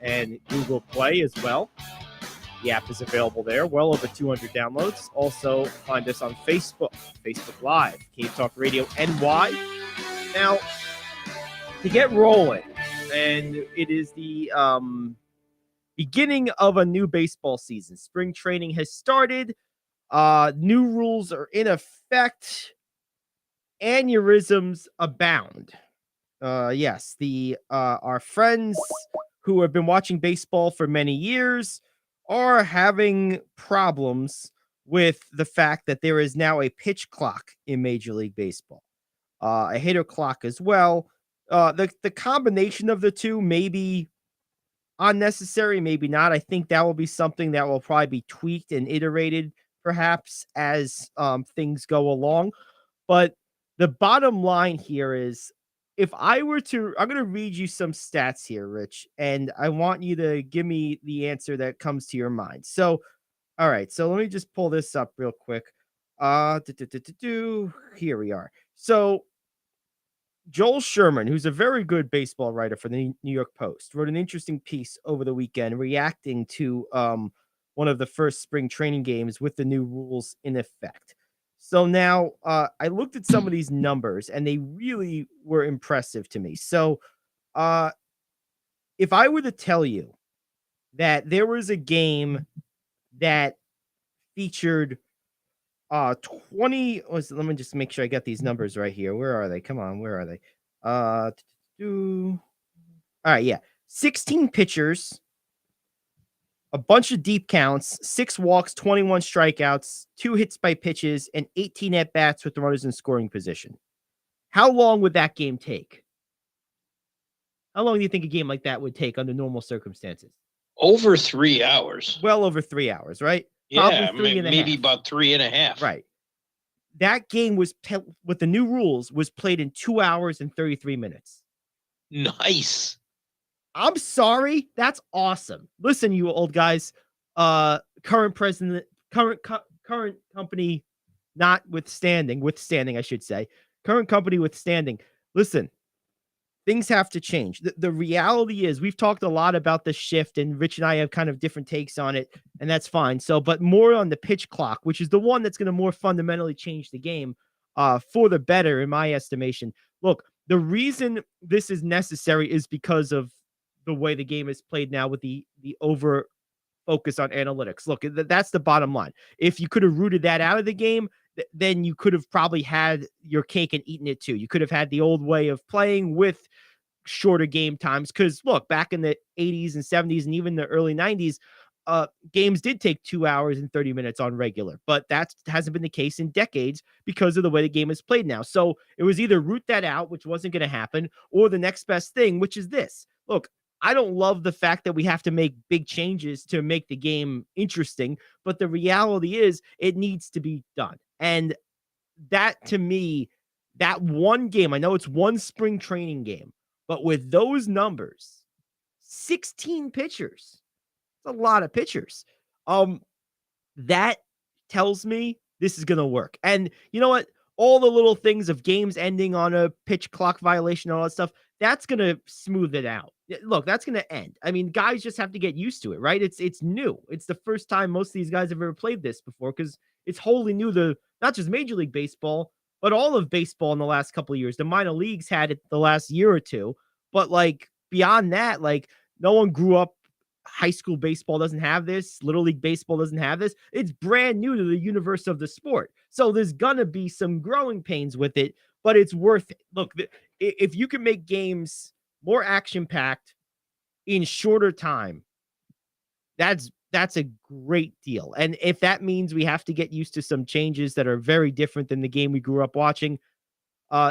and Google Play as well. The app is available there, well over 200 downloads. Also, find us on Facebook Live, Cave Talk Radio NY. Now, to get rolling, and it is the beginning of a new baseball season. Spring training has started. New rules are in effect. Aneurysms abound. Yes, our friends who have been watching baseball for many years are having problems with the fact that there is now a pitch clock in Major League Baseball, a hitter clock as well. The combination of the two may be unnecessary, maybe not. I think that will be something that will probably be tweaked and iterated perhaps as things go along. But the bottom line here is, if I were to, I'm going to read you some stats here, Rich, and I want you to give me the answer that comes to your mind. So, all right, so let me just pull this up real quick. Here we are. So, Joel Sherman, who's a very good baseball writer for the New York Post, wrote an interesting piece over the weekend reacting to one of the first spring training games with the new rules in effect. So now I looked at some of these numbers, and they really were impressive to me. So if I were to tell you that there was a game that featured 20, let me just make sure I got these numbers right here. Where are they? Come on, where are they? All right, yeah. 16 pitchers, a bunch of deep counts, 6 walks, 21 strikeouts, 2 hits by pitches, and 18 at-bats with the runners in scoring position. How long would that game take? How long do you think a game like that would take under normal circumstances? Over 3 hours. Well over 3 hours, right? Yeah, maybe about 3.5. Right. That game was, with the new rules, was played in 2 hours and 33 minutes. Nice. I'm sorry. That's awesome. Listen, you old guys, current company withstanding, I should say. Current company withstanding. Listen, things have to change. The reality is, we've talked a lot about the shift, and Rich and I have kind of different takes on it, and that's fine. So, but more on the pitch clock, which is the one that's going to more fundamentally change the game for the better, in my estimation. Look, the reason this is necessary is because of the way the game is played now, with the over focus on analytics. Look, that's the bottom line. If you could have rooted that out of the game, then you could have probably had your cake and eaten it too. You could have had the old way of playing with shorter game times. Because look, back in the 80s and 70s and even the early 90s, games did take 2 hours and 30 minutes on regular, but that hasn't been the case in decades because of the way the game is played now. So it was either root that out, which wasn't going to happen, or the next best thing, which is this. Look, I don't love the fact that we have to make big changes to make the game interesting, but the reality is it needs to be done. And that, to me, that one game, I know it's one spring training game, but with those numbers, 16 pitchers, it's a lot of pitchers. That tells me this is going to work. And you know what? All the little things of games ending on a pitch clock violation and all that stuff, that's going to smooth it out. Look, that's going to end. I mean, guys just have to get used to it, right? It's new. It's the first time most of these guys have ever played this before, because it's wholly new to not just Major League Baseball, but all of baseball in the last couple of years. The minor leagues had it the last year or two, but like beyond that, like no one grew up. High school baseball doesn't have this. Little League baseball doesn't have this. It's brand new to the universe of the sport. So there's going to be some growing pains with it, but it's worth it. Look, if you can make games more action-packed in shorter time, that's a great deal. And if that means we have to get used to some changes that are very different than the game we grew up watching,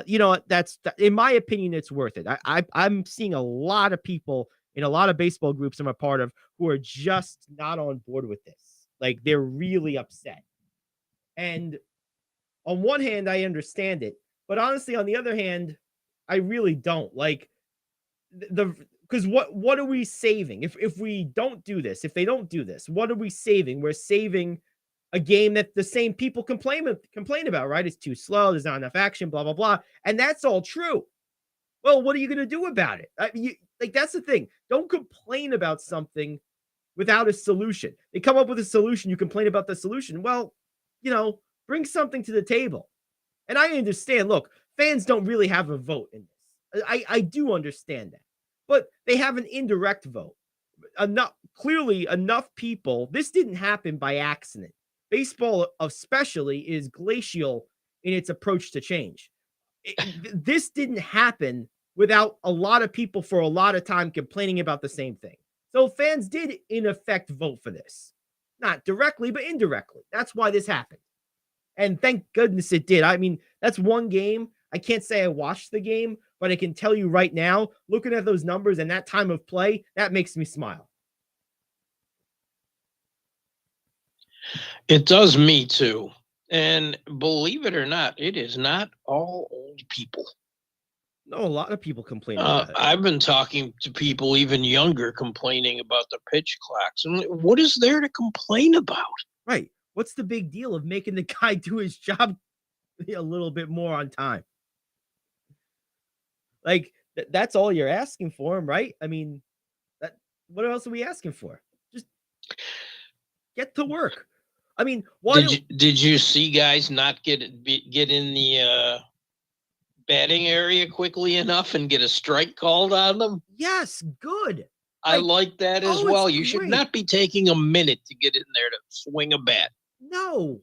you know, that's, in my opinion, it's worth it. I'm seeing a lot of people in a lot of baseball groups I'm a part of who are just not on board with this. Like, they're really upset. And on one hand, I understand it, but honestly, on the other hand, I really don't. Like, because what are we saving if we don't do this? If they don't do this, what are we saving? We're saving a game that the same people complain about, right? It's too slow. There's not enough action, blah, blah, blah. And that's all true. Well, what are you going to do about it? That's the thing. Don't complain about something without a solution. They come up with a solution, you complain about the solution. Well, bring something to the table. And I understand, look, fans don't really have a vote in this. I do understand that. But they have an indirect vote. Clearly enough people, this didn't happen by accident. Baseball especially is glacial in its approach to change. This didn't happen without a lot of people for a lot of time complaining about the same thing. So fans did, in effect, vote for this. Not directly, but indirectly. That's why this happened. And thank goodness it did. I mean, that's one game. I can't say I watched the game, but I can tell you right now, looking at those numbers and that time of play, that makes me smile. It does me too. And believe it or not, it is not all old people. No, a lot of people complain about it. I've been talking to people even younger complaining about the pitch clocks. And what is there to complain about? Right. What's the big deal of making the guy do his job a little bit more on time? Like, that's all you're asking for him, right? I mean, what else are we asking for? Just get to work. I mean, did you see guys not get in the batting area quickly enough and get a strike called on them? Yes, good. I like that as well. You should not be taking a minute to get in there to swing a bat. No,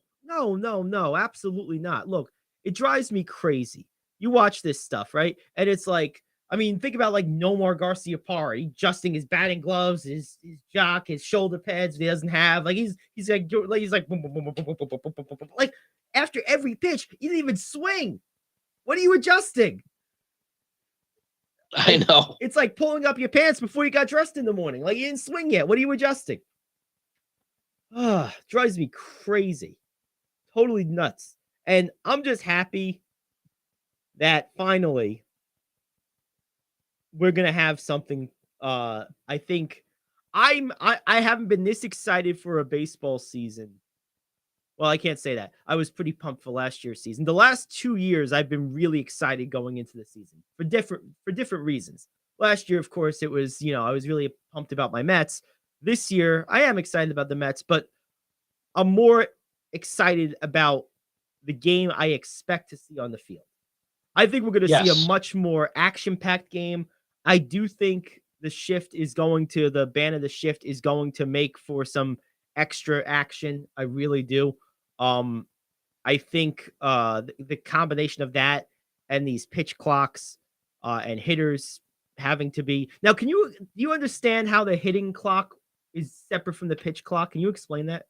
absolutely not. Look, it drives me crazy. You watch this stuff, right? And it's like, I mean, think about like Nomar Garciaparra, adjusting his batting gloves, his jock, his shoulder pads he doesn't have. Like he's like boom, boom, boom, boom, boom, boom, boom, boom, boom. Like after every pitch, he didn't even swing. What are you adjusting? I know. It's like pulling up your pants before you got dressed in the morning. Like you didn't swing yet. What are you adjusting? Drives me crazy. Totally nuts. And I'm just happy that finally we're gonna have something. I think I haven't been this excited for a baseball season. Well, I can't say that. I was pretty pumped for last year's season. The last 2 years, I've been really excited going into the season for different reasons. Last year, of course, it was, I was really pumped about my Mets. This year, I am excited about the Mets, but I'm more excited about the game I expect to see on the field. I think we're going to see a much more action-packed game. I do think the ban of the shift is going to make for some extra action. I really do. I think the combination of that and these pitch clocks and hitters having to be now. Do you understand how the hitting clock is separate from the pitch clock? Can you explain that?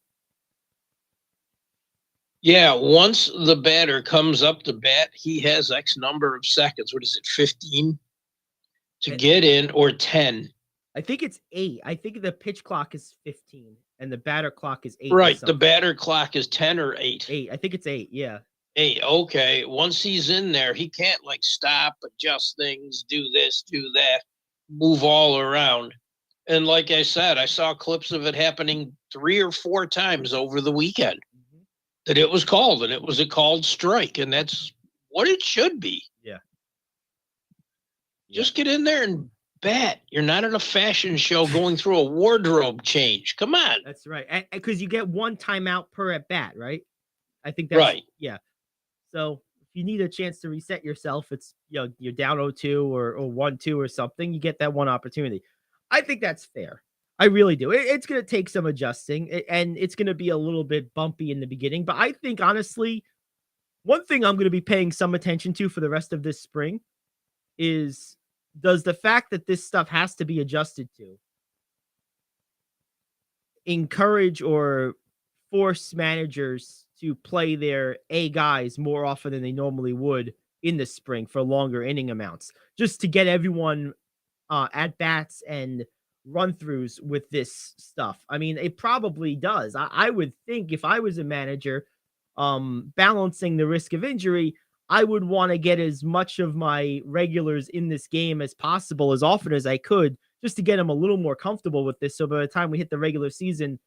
Yeah, once the batter comes up to bat, he has X number of seconds. What is it, 15 to get in, or 10? I think it's 8. I think the pitch clock is 15 and the batter clock is 8. Right, the batter clock is 10 or 8. 8. I think it's 8, yeah. 8, okay. Once he's in there, he can't like stop, adjust things, do this, do that, move all around. And like I said, I saw clips of it happening 3 or 4 times over the weekend. That it was called, and it was a called strike, and that's what it should be. Yeah. Just get in there and bat. You're not in a fashion show going through a wardrobe change. Come on. That's right. Because you get 1 timeout per at bat, right? I think that's right. Yeah. So if you need a chance to reset yourself, it's you're down 0-2 or 1-2 or something, you get that one opportunity. I think that's fair. I really do. It's going to take some adjusting, and it's going to be a little bit bumpy in the beginning. But I think, honestly, one thing I'm going to be paying some attention to for the rest of this spring is, does the fact that this stuff has to be adjusted to encourage or force managers to play their A guys more often than they normally would in the spring for longer inning amounts, just to get everyone at bats and run-throughs with this stuff? I mean, it probably does. I would think if I was a manager, balancing the risk of injury, I would want to get as much of my regulars in this game as possible, as often as I could, just to get them a little more comfortable with this. So by the time we hit the regular season,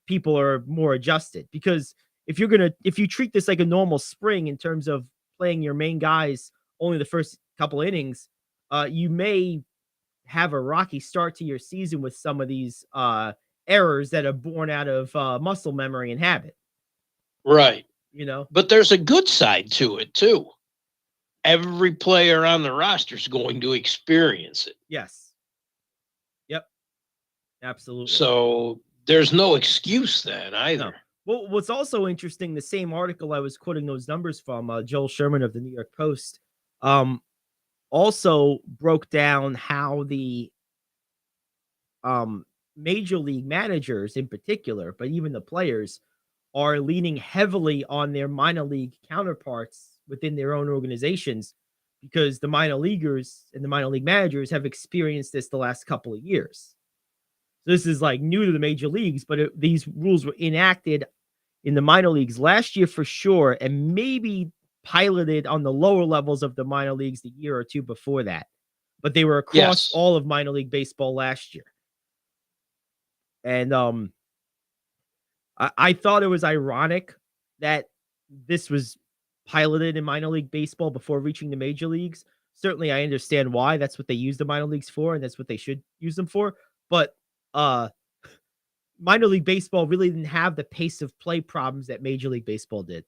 people are more adjusted. Because if you treat this like a normal spring in terms of playing your main guys only the first couple innings, you may have a rocky start to your season with some of these errors that are born out of muscle memory and habit. Right. You know, But there's a good side to it too. Every player on the roster is going to experience it. yes, yep, absolutely. So there's no excuse then either. No. Well, what's also interesting, the same article I was quoting those numbers from, Joel Sherman of the New York Post, also broke down how the major league managers in particular, but even the players, are leaning heavily on their minor league counterparts within their own organizations because the minor leaguers and the minor league managers have experienced this the last couple of years. So this is like new to the major leagues, but these rules were enacted in the minor leagues last year for sure, and maybe piloted on the lower levels of the minor leagues the year or two before that. But they were across all of minor league baseball last year. And I thought it was ironic that this was piloted in minor league baseball before reaching the major leagues. Certainly, I understand why. That's what they use the minor leagues for, and that's what they should use them for. But minor league baseball really didn't have the pace of play problems that Major League Baseball did.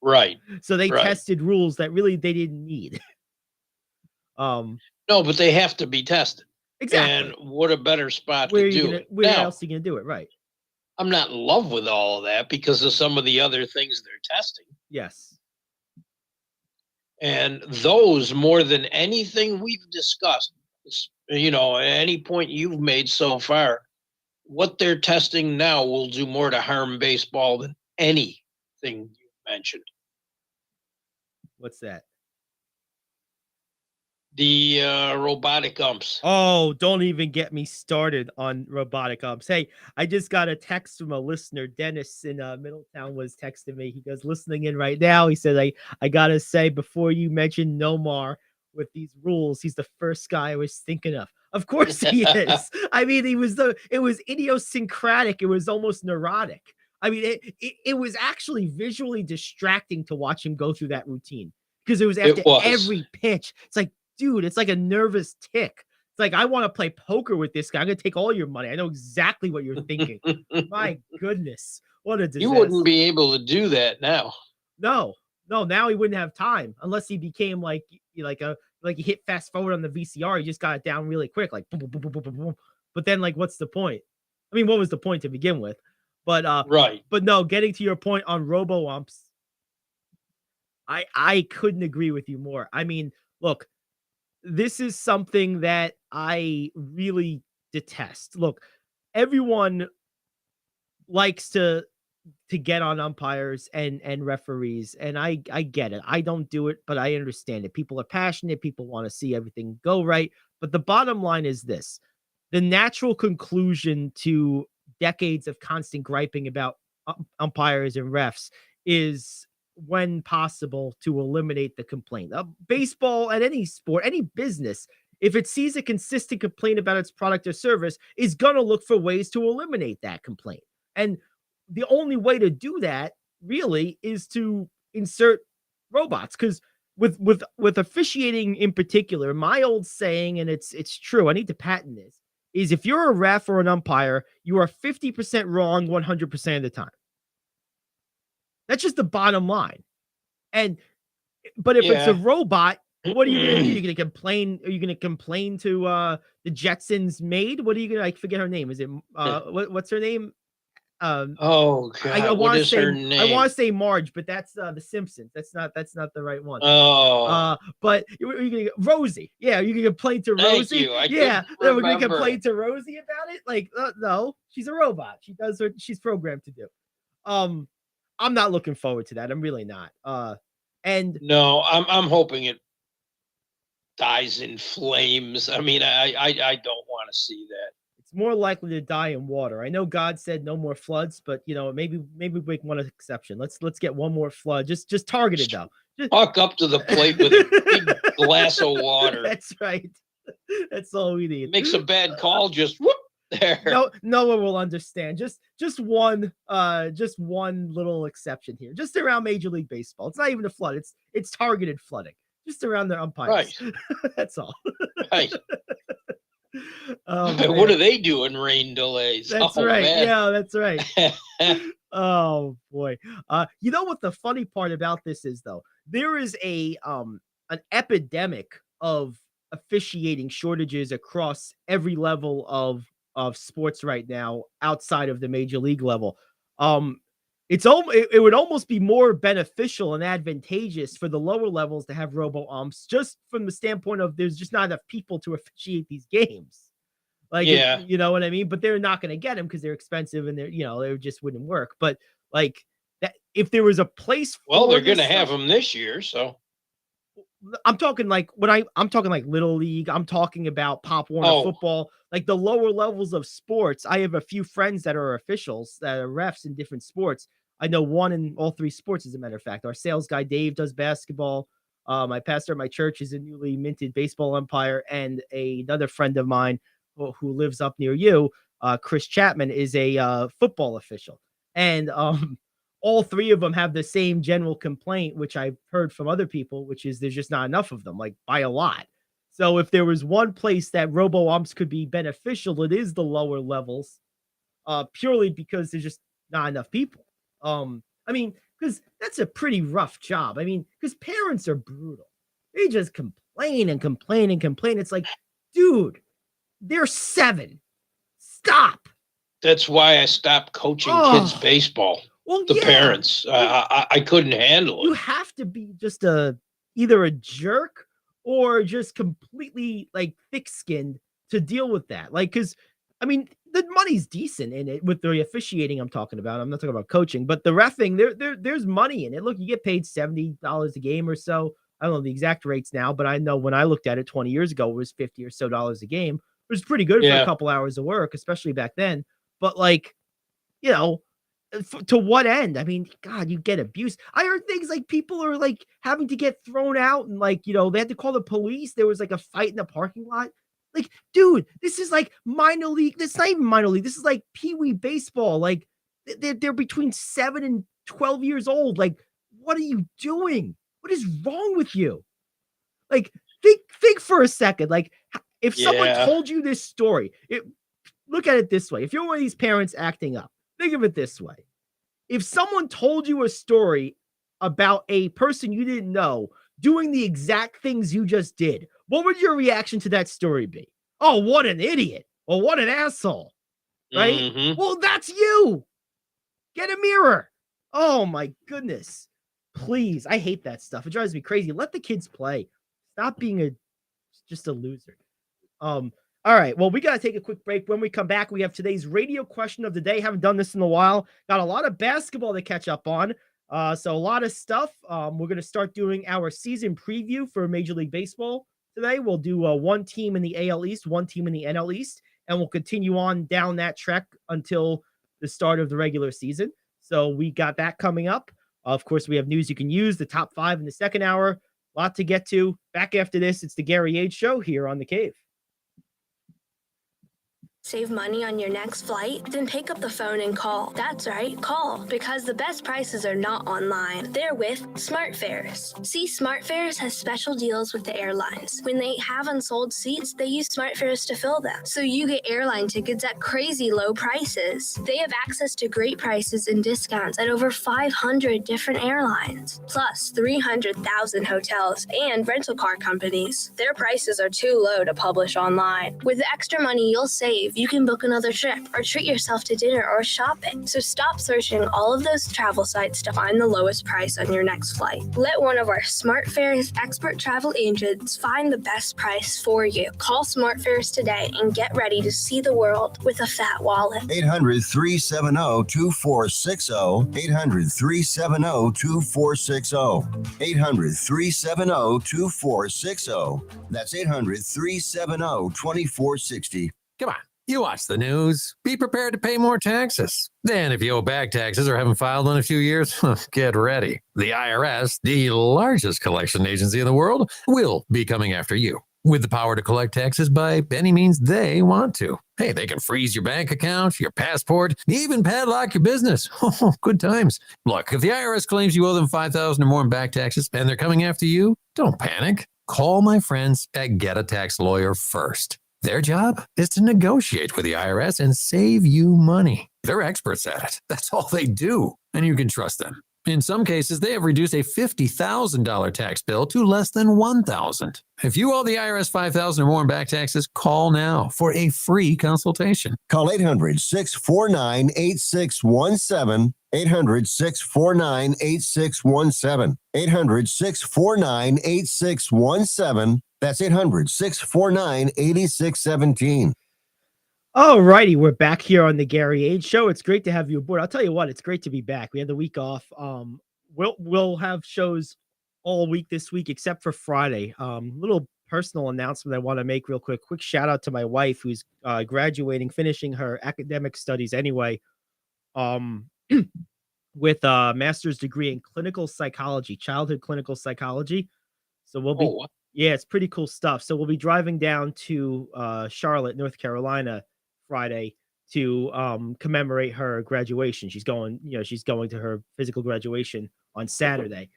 Right. So they tested rules that really they didn't need. No, but they have to be tested. Exactly. And what a better spot where to do it. Where else are you going to do it? Right. I'm not in love with all of that because of some of the other things they're testing. Yes. And those, more than anything we've discussed, you know, at any point you've made so far, what they're testing now will do more to harm baseball than anything you mentioned. What's that? The robotic umps. Oh, don't even get me started on robotic umps. Hey, I just got a text from a listener. Dennis in Middletown was texting me. He goes, listening in right now. He said, I got to say, before you mentioned Nomar with these rules, he's the first guy I was thinking of. Of course he is. I mean, it was idiosyncratic. It was almost neurotic. I mean, it was actually visually distracting to watch him go through that routine because it was after every pitch. It's like, dude, it's like a nervous tick. It's like, I want to play poker with this guy. I'm going to take all your money. I know exactly what you're thinking. My goodness. What a disaster. You wouldn't be able to do that now. No, now he wouldn't have time unless he became like you hit fast forward on the VCR. He just got it down really quick. Like, boom, boom, boom, boom, boom, boom. But then like, what's the point? I mean, what was the point to begin with? But, right. But no, getting to your point on robo umps, I couldn't agree with you more. I mean, look, this is something that I really detest. Look, everyone likes to get on umpires and referees, and I get it. I don't do it, but I understand it. People are passionate. People want to see everything go right. But the bottom line is this: the natural conclusion to decades of constant griping about umpires and refs is, when possible, to eliminate the complaint. Baseball and any sport, any business, if it sees a consistent complaint about its product or service, is going to look for ways to eliminate that complaint. And the only way to do that really is to insert robots. Because with officiating in particular, my old saying, and it's true, I need to patent this, is if you're a ref or an umpire, you are 50% wrong 100% of the time. That's just the bottom line. But if it's a robot, what are you going to do? You're going to complain? Are you going to complain to the Jetsons maid? What are you going to, I forget her name. Is it what's her name? Oh God, what is her name? I want to say Marge, but that's the Simpsons. That's not the right one. Oh, but you're gonna get Rosie. Yeah, you can complain to Rosie. Yeah, we're gonna complain to Rosie about it. Like, no, she's a robot. She does what she's programmed to do. I'm not looking forward to that. I'm really not. And no, I'm hoping it dies in flames. I mean, I don't want to see that. It's more likely to die in water. I know God said no more floods, but maybe make one exception. Let's get one more flood. Just targeted though. Just walk up to the plate with a big glass of water. That's right. That's all we need. Makes a bad call, just whoop there. No one will understand. Just one little exception here. Just around Major League Baseball. It's not even a flood. It's targeted flooding. just around their umpires. Right. That's all. Right. Oh, What man. do they do in rain delays? That's Oh, right. man. Yeah, that's right. Oh boy. You know what the funny part about this is though? There is an epidemic of officiating shortages across every level of sports right now outside of the major league level. Um it would almost be more beneficial and advantageous for the lower levels to have robo umps just from the standpoint of there's just not enough people to officiate these games. Like, Yeah. you know what I mean? But they're not going to get them because they're expensive and they just wouldn't work. But like that, if there was a place Well, for they're going to this have stuff, them this year, so. I'm talking like I'm talking like Little League. I'm talking about Pop Warner Oh, football, like the lower levels of sports. I have a few friends that are officials, that are refs in different sports. I know one in all three sports, as a matter of fact. Our sales guy Dave does basketball. My pastor at my church is a newly minted baseball umpire, and another friend of mine who lives up near you, Chris Chapman, is a football official. And all three of them have the same general complaint, which I've heard from other people, which is there's just not enough of them, like by a lot. So if there was one place that robo umps could be beneficial, it is the lower levels, purely because there's just not enough people. I mean, because that's a pretty rough job. I mean, because parents are brutal. They just complain and complain and complain. It's like, dude, they're 7. Stop. that's why I stopped coaching kids Oh, baseball. well, The yeah. parents, I couldn't handle You it. have to be just either a jerk or just completely like thick-skinned to deal with that. Like, because I mean, the money's decent in it with the officiating I'm talking about. I'm not talking about coaching, but the reffing, there's money in it. Look, you get paid $70 a game or so. I don't know the exact rates now, but I know when I looked at it 20 years ago, it was $50 or so a game. It was pretty good for a Yeah. couple hours of work, especially back then. But like, you know, to what end? I mean, God, you get abused. I heard things like people are like having to get thrown out and like, they had to call the police. There was like a fight in the parking lot. Like, dude, this is like minor league. This is not even minor league. This is like pee-wee baseball. Like they're between 7 and 12 years old. Like, what are you doing? What is wrong with you? Like, think for a second. Like, if someone Yeah. told you this story, look at it this way. If you're one of these parents acting up, think of it this way. If someone told you a story about a person you didn't know doing the exact things you just did, what would your reaction to that story be? Oh, what an idiot. Or what an asshole. Right? Mhm. Well, that's you. Get a mirror. Oh my goodness. Please. I hate that stuff. It drives me crazy. Let the kids play. Stop being just a loser. All right. Well, we got to take a quick break. When we come back, we have today's radio question of the day. Haven't done this in a while. Got a lot of basketball to catch up on. So a lot of stuff. We're going to start doing our season preview for Major League Baseball today. We'll do one team in the AL East, one team in the NL East, and we'll continue on down that trek until the start of the regular season. So we got that coming up. Of course, we have news you can use, the top 5 in the second hour. A lot to get to. Back after this, it's the Gary Ayd Show here on The Cave. Save money on your next flight? Then pick up the phone and call. That's right, call. Because the best prices are not online. They're with SmartFares. See, SmartFares has special deals with the airlines. When they have unsold seats, they use SmartFares to fill them. So you get airline tickets at crazy low prices. They have access to great prices and discounts at over 500 different airlines. Plus 300,000 hotels and rental car companies. Their prices are too low to publish online. With the extra money you'll save, you can book another trip or treat yourself to dinner or shopping. So stop searching all of those travel sites to find the lowest price on your next flight. Let one of our SmartFares expert travel agents find the best price for you. Call SmartFares today and get ready to see the world with a fat wallet. 800-370-2460. 800-370-2460. 800-370-2460. That's 800-370-2460. Come on, you watch the news. Be prepared to pay more taxes. Then if you owe back taxes or haven't filed in a few years, get ready. The IRS, the largest collection agency in the world, will be coming after you. with the power to collect taxes by any means they want to. Hey, they can freeze your bank account, your passport, even padlock your business. Oh, good times. Look, if the IRS claims you owe them $5,000 or more in back taxes and they're coming after you, don't panic. Call my friends at Get a Tax Lawyer first. Their job is to negotiate with the IRS and save you money. They're experts at it. That's all they do, and you can trust them. In some cases, they have reduced a $50,000 tax bill to less than $1,000. If you owe the IRS $5,000 or more in back taxes, call now for a free consultation. Call 800-649-8617. 800-649-8617. 800-649-8617. That's 800-649-8617. All righty, we're back here on the Gary Ayd Show. It's great to have you aboard. I'll tell you what, it's great to be back. We had the week off. We'll have shows all week this week except for Friday. Little personal announcement I want to make real quick. Quick shout out to my wife who's graduating, finishing her academic studies anyway, with a master's degree in clinical psychology, childhood clinical psychology. So we'll be, yeah, it's pretty cool stuff. So we'll be driving down to Charlotte, North Carolina, Friday to commemorate her graduation. She's going to her physical graduation on Saturday.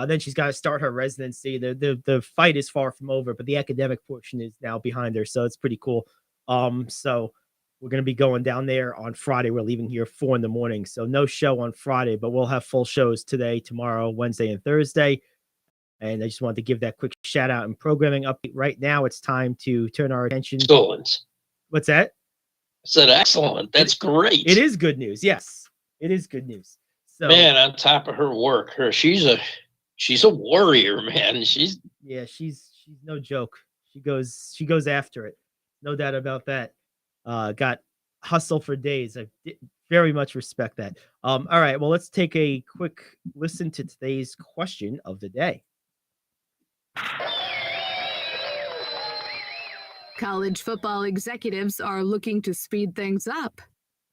Then she's got to start her residency. The fight is far from over, but the academic portion is now behind her. So it's pretty cool. So we're going to be going down there on Friday. We're leaving here 4 a.m. So no show on Friday, but we'll have full shows today, tomorrow, Wednesday, and Thursday. And I just wanted to give that quick shout out and programming update. Right now, it's time to turn our attention. Excellent. What's that? I said excellent. That's great. It is good news. Yes, it is good news. So, man, on top of her work, she's a warrior, man. She's no joke. She goes after it. No doubt about that. Got hustle for days. I very much respect that. All right. Well, let's take a quick listen to today's question of the day. College football executives are looking to speed things up.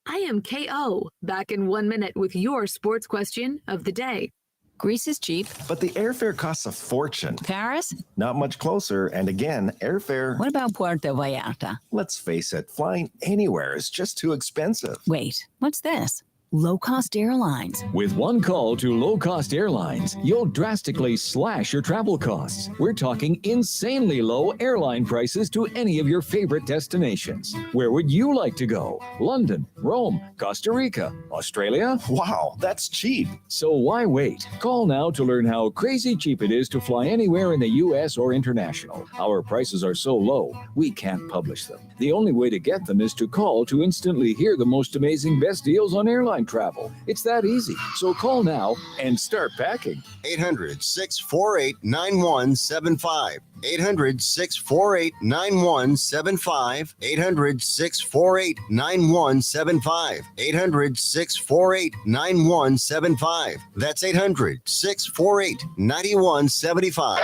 I am KO, back in 1 minute with your sports question of the day. Greece is cheap. But the airfare costs a fortune. Paris? Not much closer. And again, airfare... What about Puerto Vallarta? Let's face it, flying anywhere is just too expensive. Wait, what's this? Low-cost airlines. With one call to low-cost airlines, you'll drastically slash your travel costs. We're talking insanely low airline prices to any of your favorite destinations. Where would you like to go? London, Rome, Costa Rica, Australia? Wow, that's cheap. So why wait? Call now to learn how crazy cheap it is to fly anywhere in the U.S. or international. Our prices are so low, we can't publish them. The only way to get them is to call to instantly hear the most amazing best deals on airline travel. It's that easy. So call now and start packing. 800-648-9175. 800-648-9175. 800-648-9175. 800-648-9175. That's 800-648-9175.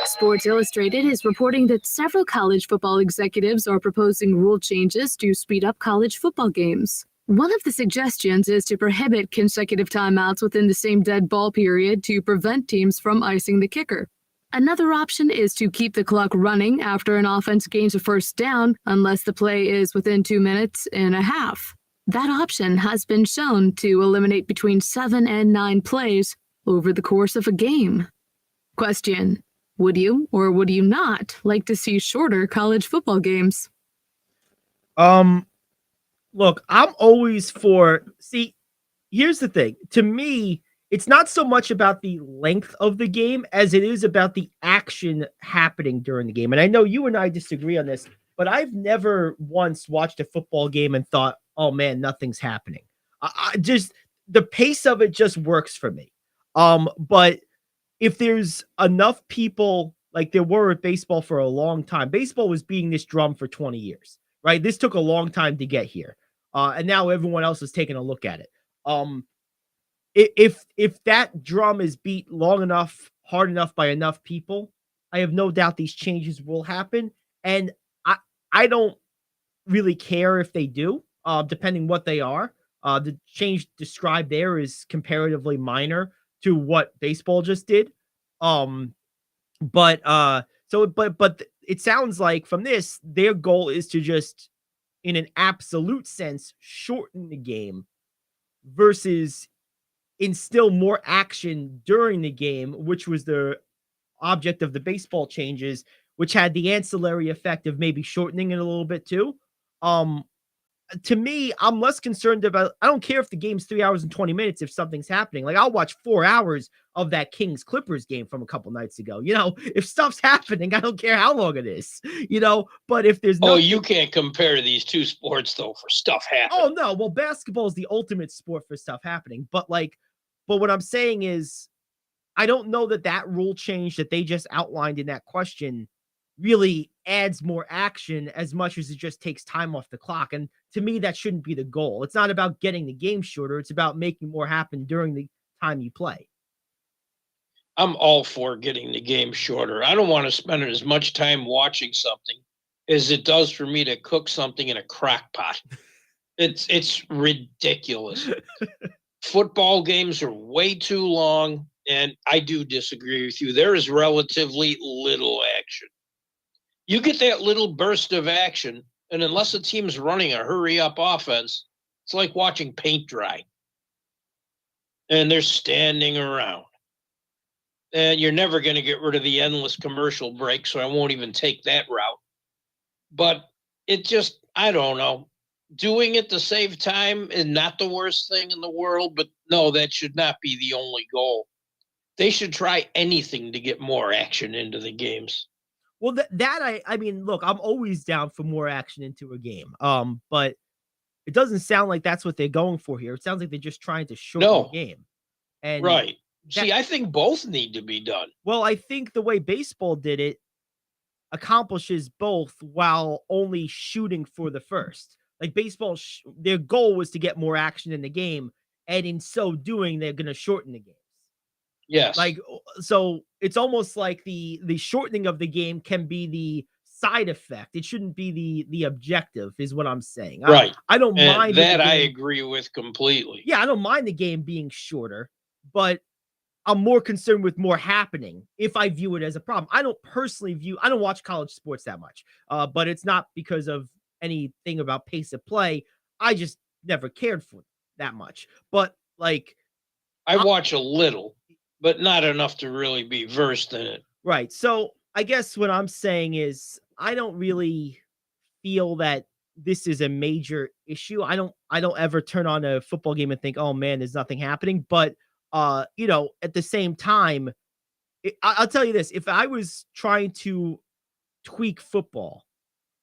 Sports Illustrated is reporting that several college football executives are proposing rule changes to speed up college football games. One of the suggestions is to prohibit consecutive timeouts within the same dead ball period to prevent teams from icing the kicker. Another option is to keep the clock running after an offense gains a first down unless the play is within 2 minutes and a half. That option has been shown to eliminate between 7 and 9 plays over the course of a game. Question: would you or would you not like to see shorter college football games? Look, I'm always for, see, here's the thing. To me, it's not so much about the length of the game as it is about the action happening during the game. And I know you and I disagree on this, but I've never once watched a football game and thought, oh man, nothing's happening. I just, the pace of it just works for me. But if there's enough people, like there were at baseball for a long time, baseball was beating this drum for 20 years, right? This took a long time to get here. And now everyone else is taking a look at it. If that drum is beat long enough, hard enough by enough people, I have no doubt these changes will happen. And I don't really care if they do, depending what they are. The change described there is comparatively minor to what baseball just did. So So, but it sounds like from this, their goal is to just, in an absolute sense, shorten the game versus instill more action during the game, which was the object of the baseball changes, which had the ancillary effect of maybe shortening it a little bit too. Um, to me, I'm less concerned about, I don't care if the game's 3 hours and 20 minutes if something's happening. Like, I'll watch 4 hours of that Kings Clippers game from a couple nights ago. If stuff's happening, I don't care how long it is, but if there's no. Oh, you can't compare these two sports though for stuff happening. Oh no, well, basketball is the ultimate sport for stuff happening. But what I'm saying is, I don't know that rule change that they just outlined in that question really adds more action as much as it just takes time off the clock. And to me, that shouldn't be the goal. It's not about getting the game shorter. It's about making more happen during the time you play. I'm all for getting the game shorter. I don't want to spend as much time watching something as it does for me to cook something in a crock pot. It's ridiculous. Football games are way too long, and I do disagree with you. There is relatively little action. You get that little burst of action, and unless a team's running a hurry-up offense, it's like watching paint dry. And they're standing around. And you're never going to get rid of the endless commercial break, so I won't even take that route. But it just, I don't know. Doing it to save time is not the worst thing in the world, but no, that should not be the only goal. They should try anything to get more action into the games. Well, I mean, look, I'm always down for more action into a game. But it doesn't sound like that's what they're going for here. It sounds like they're just trying to shorten the game. And right. See, I think both need to be done. Well, I think the way baseball did it accomplishes both while only shooting for the first. Like baseball, their goal was to get more action in the game, and in so doing, they're going to shorten the games. Yes. So it's almost like the shortening of the game can be the side effect. It shouldn't be the objective, is what I'm saying. Right. I don't mind that. I agree with completely. Yeah, I don't mind the game being shorter, but I'm more concerned with more happening if I view it as a problem. I don't watch college sports that much, but it's not because of anything about pace of play. I just never cared for it that much. But I watch a little, but not enough to really be versed in it. Right. So I guess what I'm saying is I don't really feel that this is a major issue. I don't ever turn on a football game and think, oh man, there's nothing happening. But at the same time, I'll tell you this, if I was trying to tweak football,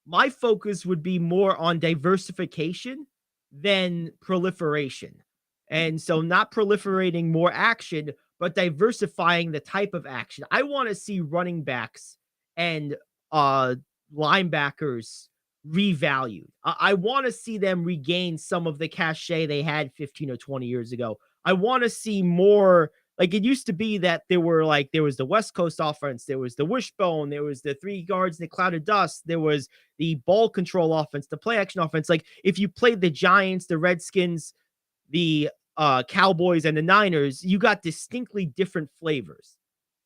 my focus would be more on diversification than proliferation. And so not proliferating more action, but diversifying the type of action. I want to see running backs and linebackers revalued. I want to see them regain some of the cachet they had 15 or 20 years ago. I want to see more. Like it used to be that there was the West Coast offense, there was the wishbone, there was the 3 guards in the cloud of dust, there was the ball control offense, the play action offense. Like if you played the Giants, the Redskins, the Cowboys, and the Niners, you got distinctly different flavors.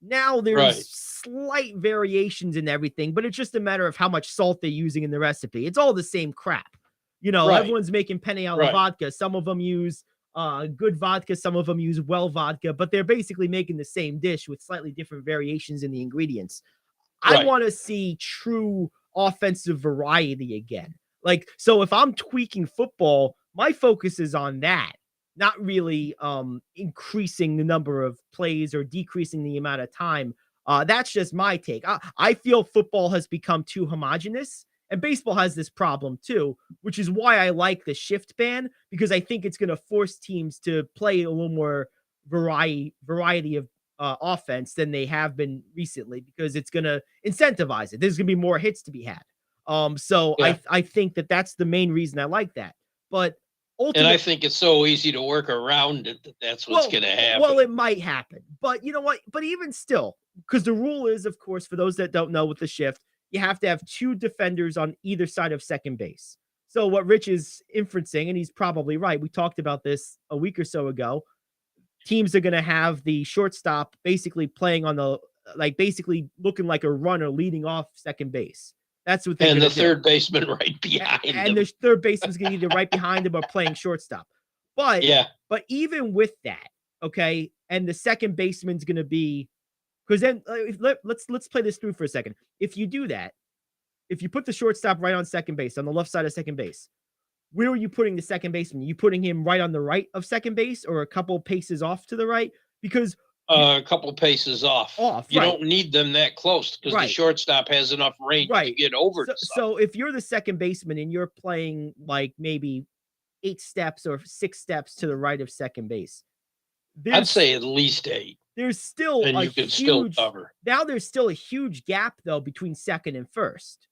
Now there's slight variations in everything, but it's just a matter of how much salt they're using in the recipe. It's all the same crap. Everyone's making penne alla vodka. Some of them use good vodka, some of them use well vodka, but they're basically making the same dish with slightly different variations in the ingredients. I want to see true offensive variety again. So if I'm tweaking football, my focus is on that, not really increasing the number of plays or decreasing the amount of time. That's just my take. I feel football has become too homogenous. And baseball has this problem too, which is why I like the shift ban, because I think it's going to force teams to play a little more variety of offense than they have been recently, because it's going to incentivize it. There's going to be more hits to be had. I think that's the main reason I like that. But ultimately, and I think it's so easy to work around it that's what's going to happen. Well, it might happen, but you know what? But even still, because the rule is, of course, for those that don't know, with the shift, you have to have 2 defenders on either side of second base. So what Rich is inferencing, and he's probably right, we talked about this a week or so ago, teams are going to have the shortstop basically playing on the like basically looking like a runner leading off second base. That's what they're And gonna the do. third baseman right behind him. And the third baseman's gonna either right behind him or playing shortstop. But Yeah. but even with that, okay, and the second baseman's gonna be because then let's play this through for a second. If you do that, if you put the shortstop right on second base, on the left side of second base, where are you putting the second baseman? Are you putting him right on the right of second base or a couple paces off to the right? Because A couple paces off. You right. don't need them that close because the Right. shortstop has enough range to Right. get over So, to so if you're the second baseman and you're playing like maybe 8 steps or 6 steps to the right of second base, I'd say at least 8, there's still and a you could still huge cover. now there's still a huge gap though between second and first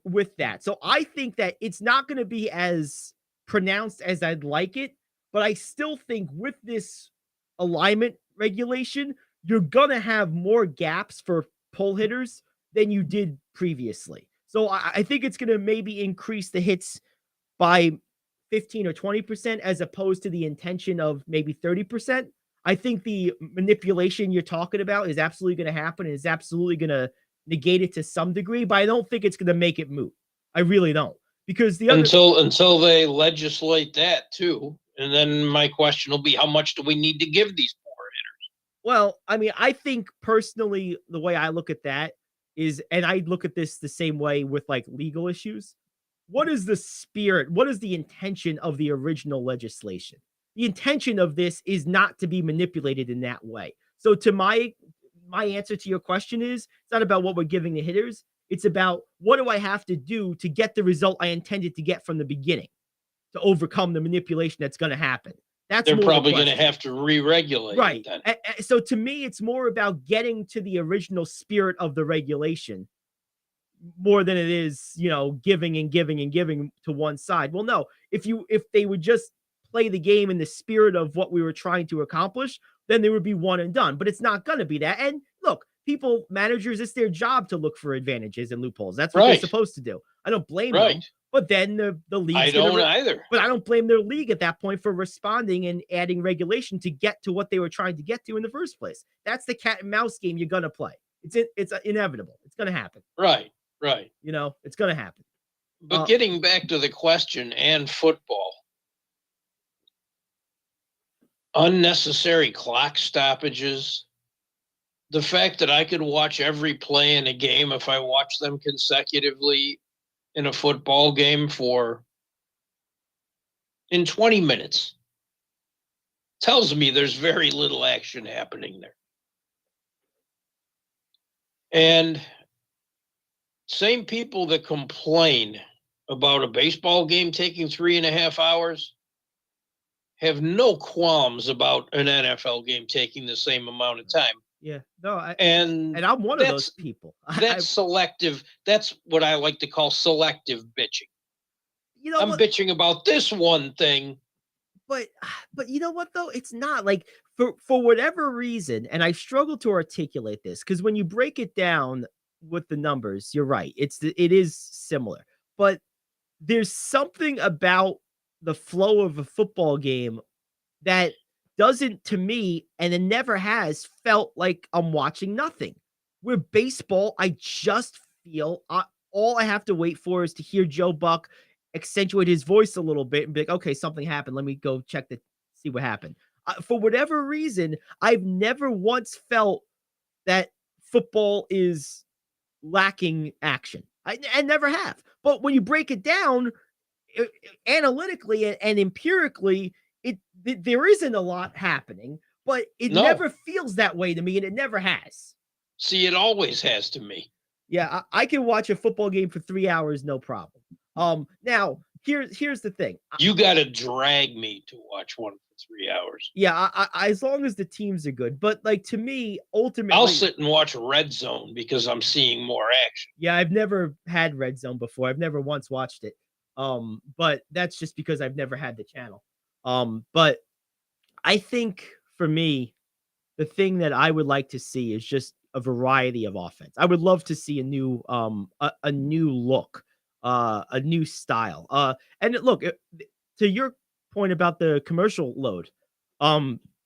with that. So I think that it's not going to be as pronounced as I'd like it, but I still think with this alignment regulation, you're going to have more gaps for pull hitters than you did previously. So I think it's going to maybe increase the hits by 15 or 20% as opposed to the intention of maybe 30%. I think the manipulation you're talking about is absolutely going to happen and is absolutely going to negate it to some degree, but I don't think it's going to make it moot. I really don't. Because the other Until they legislate that too. And then my question will be, how much do we need to give these poor hitters? Well, I mean, I think personally, the way I look at that is, and I look at this the same way with like legal issues. What is the spirit? What is the intention of the original legislation? The intention of this is not to be manipulated in that way. So to my answer to your question is, it's not about what we're giving the hitters. It's about what do I have to do to get the result I intended to get from the beginning to overcome the manipulation that's going to happen. That's They're more probably the going to question. have to re-regulate Right. it then. So to me, it's more about getting to the original spirit of the regulation more than it is, giving and giving and giving to one side. Well, no, if they would just play the game in the spirit of what we were trying to accomplish, then they would be one and done. But it's not going to be that. And look, managers, it's their job to look for advantages and loopholes. That's what they're supposed to do. I don't blame them. But then the league. I don't either. But I don't blame their league at that point for responding and adding regulation to get to what they were trying to get to in the first place. That's the cat and mouse game you're gonna play. It's inevitable. It's gonna happen. Right. It's gonna happen. But getting back to the question and football, unnecessary clock stoppages. The fact that I could watch every play in a game if I watch them consecutively in a football game in 20 minutes tells me there's very little action happening there. And same people that complain about a baseball game taking 3.5 hours have no qualms about an NFL game taking the same amount of time. Yeah, no, and I'm one of those people. That's selective. That's what I like to call selective bitching. I'm bitching about this one thing. But you know what though? It's not like for whatever reason, and I struggle to articulate this because when you break it down with the numbers, you're right. It is similar, but there's something about the flow of a football game that doesn't, to me, and it never has, felt like I'm watching nothing. With baseball, I just feel all I have to wait for is to hear Joe Buck accentuate his voice a little bit and be like, okay, something happened. Let me go check see what happened. For whatever reason, I've never once felt that football is lacking action. I never have. But when you break it down analytically and empirically, there isn't a lot happening, but it never feels that way to me, and it never has. See, it always has to me. Yeah, I can watch a football game for 3 hours, no problem. Now here's the thing. You got to drag me to watch one for 3 hours. Yeah, I as long as the teams are good. But like to me, ultimately, I'll sit and watch Red Zone because I'm seeing more action. Yeah, I've never had Red Zone before. I've never once watched it. But that's just because I've never had the channel. But I think for me, the thing that I would like to see is just a variety of offense. I would love to see a new look, a new style. And look, to your point about the commercial load,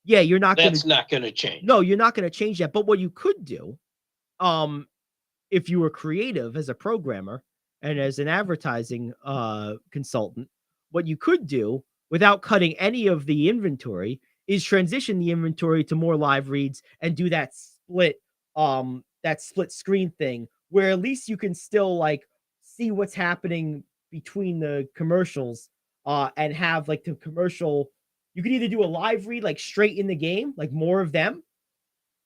yeah, that's not going to change. No, you're not going to change that. But what you could do um, if you were creative as a programmer and as an advertising consultant, what you could do without cutting any of the inventory is transition the inventory to more live reads and do that split screen thing where at least you can still like see what's happening between the commercials and have like the commercial. You could either do a live read like straight in the game, like more of them,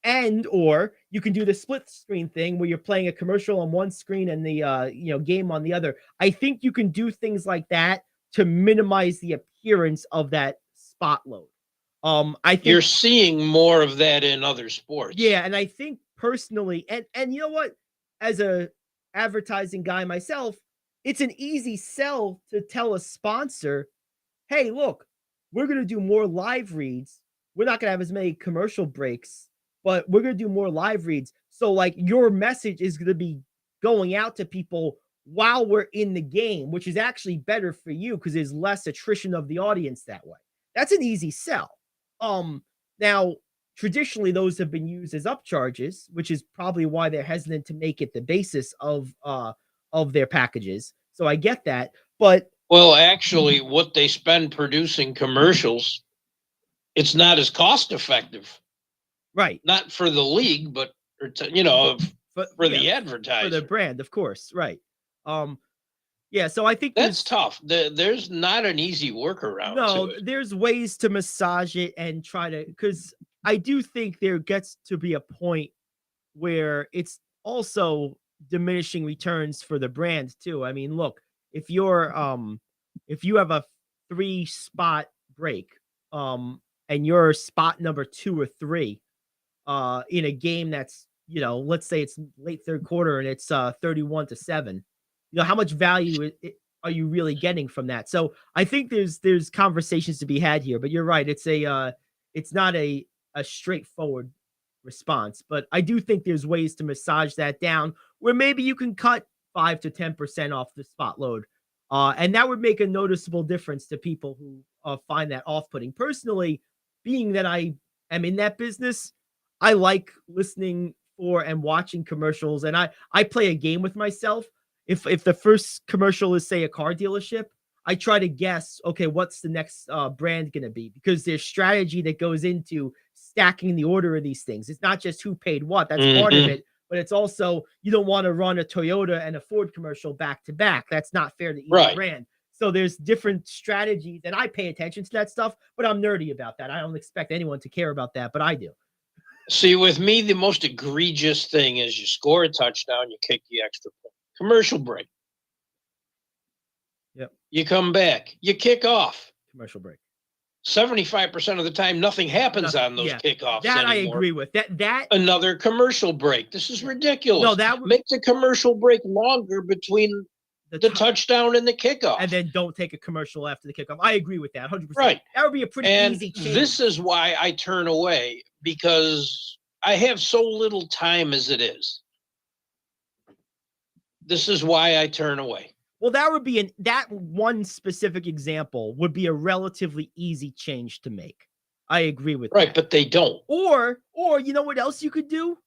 and or you can do the split screen thing where you're playing a commercial on one screen and the game on the other. I think you can do things like that to minimize the appearance of that spot load. I think You're seeing more of that in other sports. yeah, and I think personally, and you know what, as a advertising guy myself, it's an easy sell to tell a sponsor, hey, look, we're going to do more live reads. We're not going to have as many commercial breaks, but we're going to do more live reads. So, like, your message is going to be going out to people while we're in the game, which is actually better for you because there's less attrition of the audience that way. That's an easy sell. Now, traditionally, those have been used as upcharges, which is probably why they're hesitant to make it the basis of their packages. So I get that, but Well, actually, what they spend producing commercials, it's not as cost effective. right. Not for the league, but for the Yeah, advertiser. for the brand, of course, right. Yeah, so I think That's tough. There's not an easy workaround no, to it. there's ways to massage it and try to, because I do think there gets to be a point where it's also diminishing returns for the brand too. I mean, look, if you have a 3 spot break, and you're spot number 2 or 3, in a game that's, let's say it's late third quarter and it's 31-7, how much value are you really getting from that? So I think there's conversations to be had here, but you're right. It's not a straightforward response, but I do think there's ways to massage that down where maybe you can cut 5 to 10% off the spot load. And that would make a noticeable difference to people who find that off-putting. Personally, being that I am in that business, I like listening for and watching commercials, and I play a game with myself. If the first commercial is, say, a car dealership, I try to guess, okay, what's the next brand going to be? Because there's strategy that goes into stacking the order of these things. It's not just who paid what. That's part of it. But it's also, you don't want to run a Toyota and a Ford commercial back to back. That's not fair to either brand. So there's different strategies, and I pay attention to that stuff, but I'm nerdy about that. I don't expect anyone to care about that, but I do. See, with me, the most egregious thing is you score a touchdown, you kick the extra point. Commercial break. Yep. You come back, you kick off. Commercial break. 75% of the time, nothing happens on those kickoffs that anymore. I agree with. That Another commercial break. This is ridiculous. No, that would make the commercial break longer between the touchdown and the kickoff, and then don't take a commercial after the kickoff. I agree with that 100%. Right. That would be a pretty easy change. This is why I turn away, because I have so little time as it is. This is why I turn away. Well, that would be that one specific example would be a relatively easy change to make. I agree with that. Right, but they don't. Or you know what else you could do?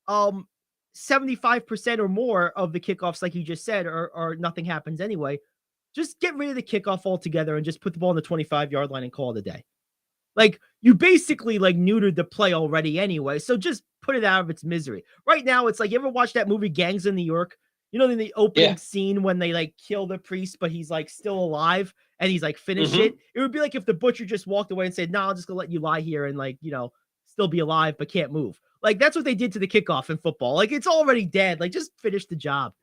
75% or more of the kickoffs, like you just said, or nothing happens anyway. Just get rid of the kickoff altogether and just put the ball on the 25-yard line and call it a day. Like, you basically like neutered the play already anyway. So just put it out of its misery. Right now, it's like, you ever watch that movie Gangs in New York? You know, in the opening scene when they like kill the priest, but he's like still alive and he's like finished it. It would be like if the butcher just walked away and said, "No, I'm just gonna let you lie here and like, still be alive but can't move." Like, that's what they did to the kickoff in football. Like, it's already dead. Like, just finish the job.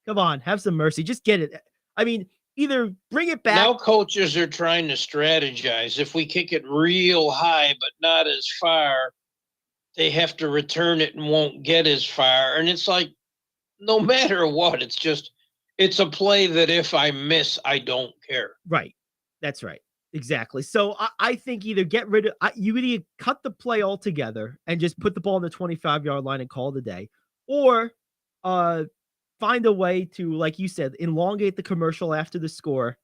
Come on, have some mercy. Just get it. I mean, either bring it back. Now coaches are trying to strategize. If we kick it real high but not as far, they have to return it and won't get as far. And it's like, no matter what, it's a play that if I miss, I don't care. Right. That's right. Exactly. So I think either get rid of, you could either cut the play altogether and just put the ball on the 25-yard line and call it a day, or find a way to, like you said, elongate the commercial after the score,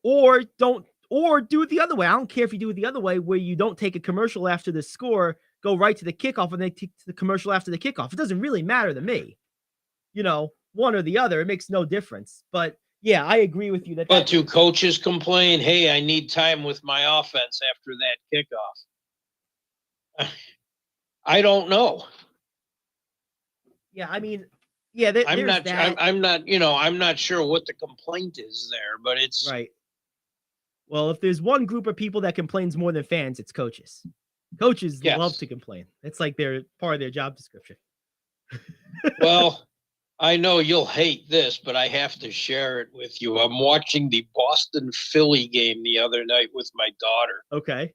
or do it the other way. I don't care if you do it the other way where you don't take a commercial after the score, go right to the kickoff and they take the commercial after the kickoff. It doesn't really matter to me, one or the other. It makes no difference. But yeah, I agree with you But do coaches complain, hey, I need time with my offense after that kickoff? I don't know. Yeah, I mean, yeah, I'm there's not. that. I'm not. I'm not sure what the complaint is there, but it's Right. Well, if there's one group of people that complains more than fans, it's coaches. Coaches Yes. love to complain. It's like they're part of their job description. Well, I know you'll hate this, but I have to share it with you. I'm watching the Boston Philly game the other night with my daughter. Okay.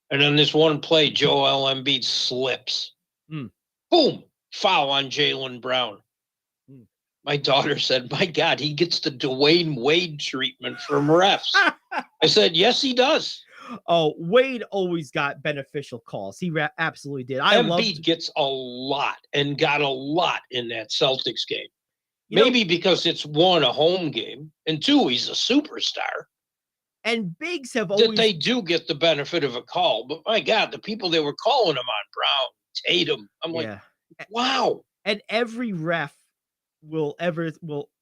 And on this one play, Joel Embiid slips. Boom! Foul on Jaylen Brown. My daughter said, my God, he gets the Dwayne Wade treatment from refs. I said, yes, he does. Oh, Wade always got beneficial calls. He absolutely did. Embiid gets a lot and got a lot in that Celtics game. Maybe because it's one, a home game, and two, he's a superstar. And bigs have always... That they do get the benefit of a call. But my God, the people they were calling him on, Brown, Tatum, I'm like, wow. And every ref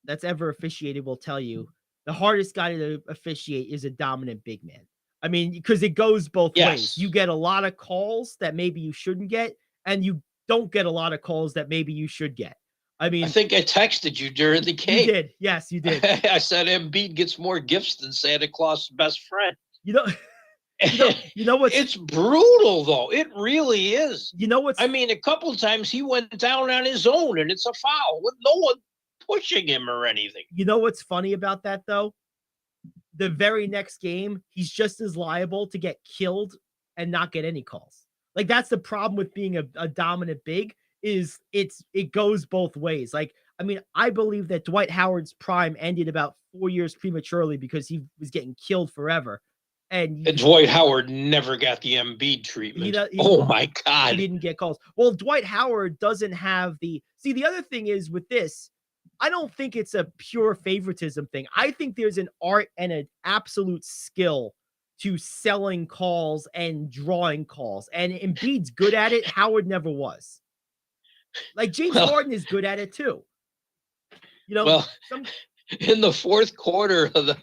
that's ever officiated will tell you the hardest guy to officiate is a dominant big man. I mean, because it goes both ways. You get a lot of calls that maybe you shouldn't get, and you don't get a lot of calls that maybe you should get. I mean, I think I texted you during the game. You did. Yes, you did. I said Embiid gets more gifts than Santa Claus' best friend. You know what? It's brutal, though. It really is. You know what's... I mean, a couple of times he went down on his own, and it's a foul with no one pushing him or anything. You know what's funny about that, though? The very next game, he's just as liable to get killed and not get any calls. Like, that's the problem with being a dominant big, is it goes both ways. Like, I mean, I believe that Dwight Howard's prime ended about 4 years prematurely because he was getting killed forever. And Dwight Howard never got the Embiid treatment. Oh my God. He didn't get calls. Well, Dwight Howard doesn't have the... See, the other thing is with this, I don't think it's a pure favoritism thing. I think there's an art and an absolute skill to selling calls and drawing calls. And Embiid's good at it. Howard never was. Like, James Harden is good at it too. In the fourth quarter of the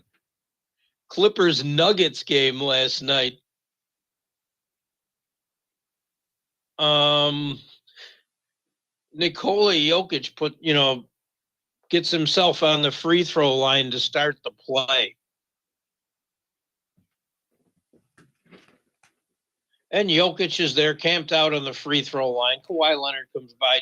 Clippers Nuggets game last night, Nikola Jokic gets himself on the free throw line to start the play. And Jokic is there camped out on the free throw line. Kawhi Leonard comes by,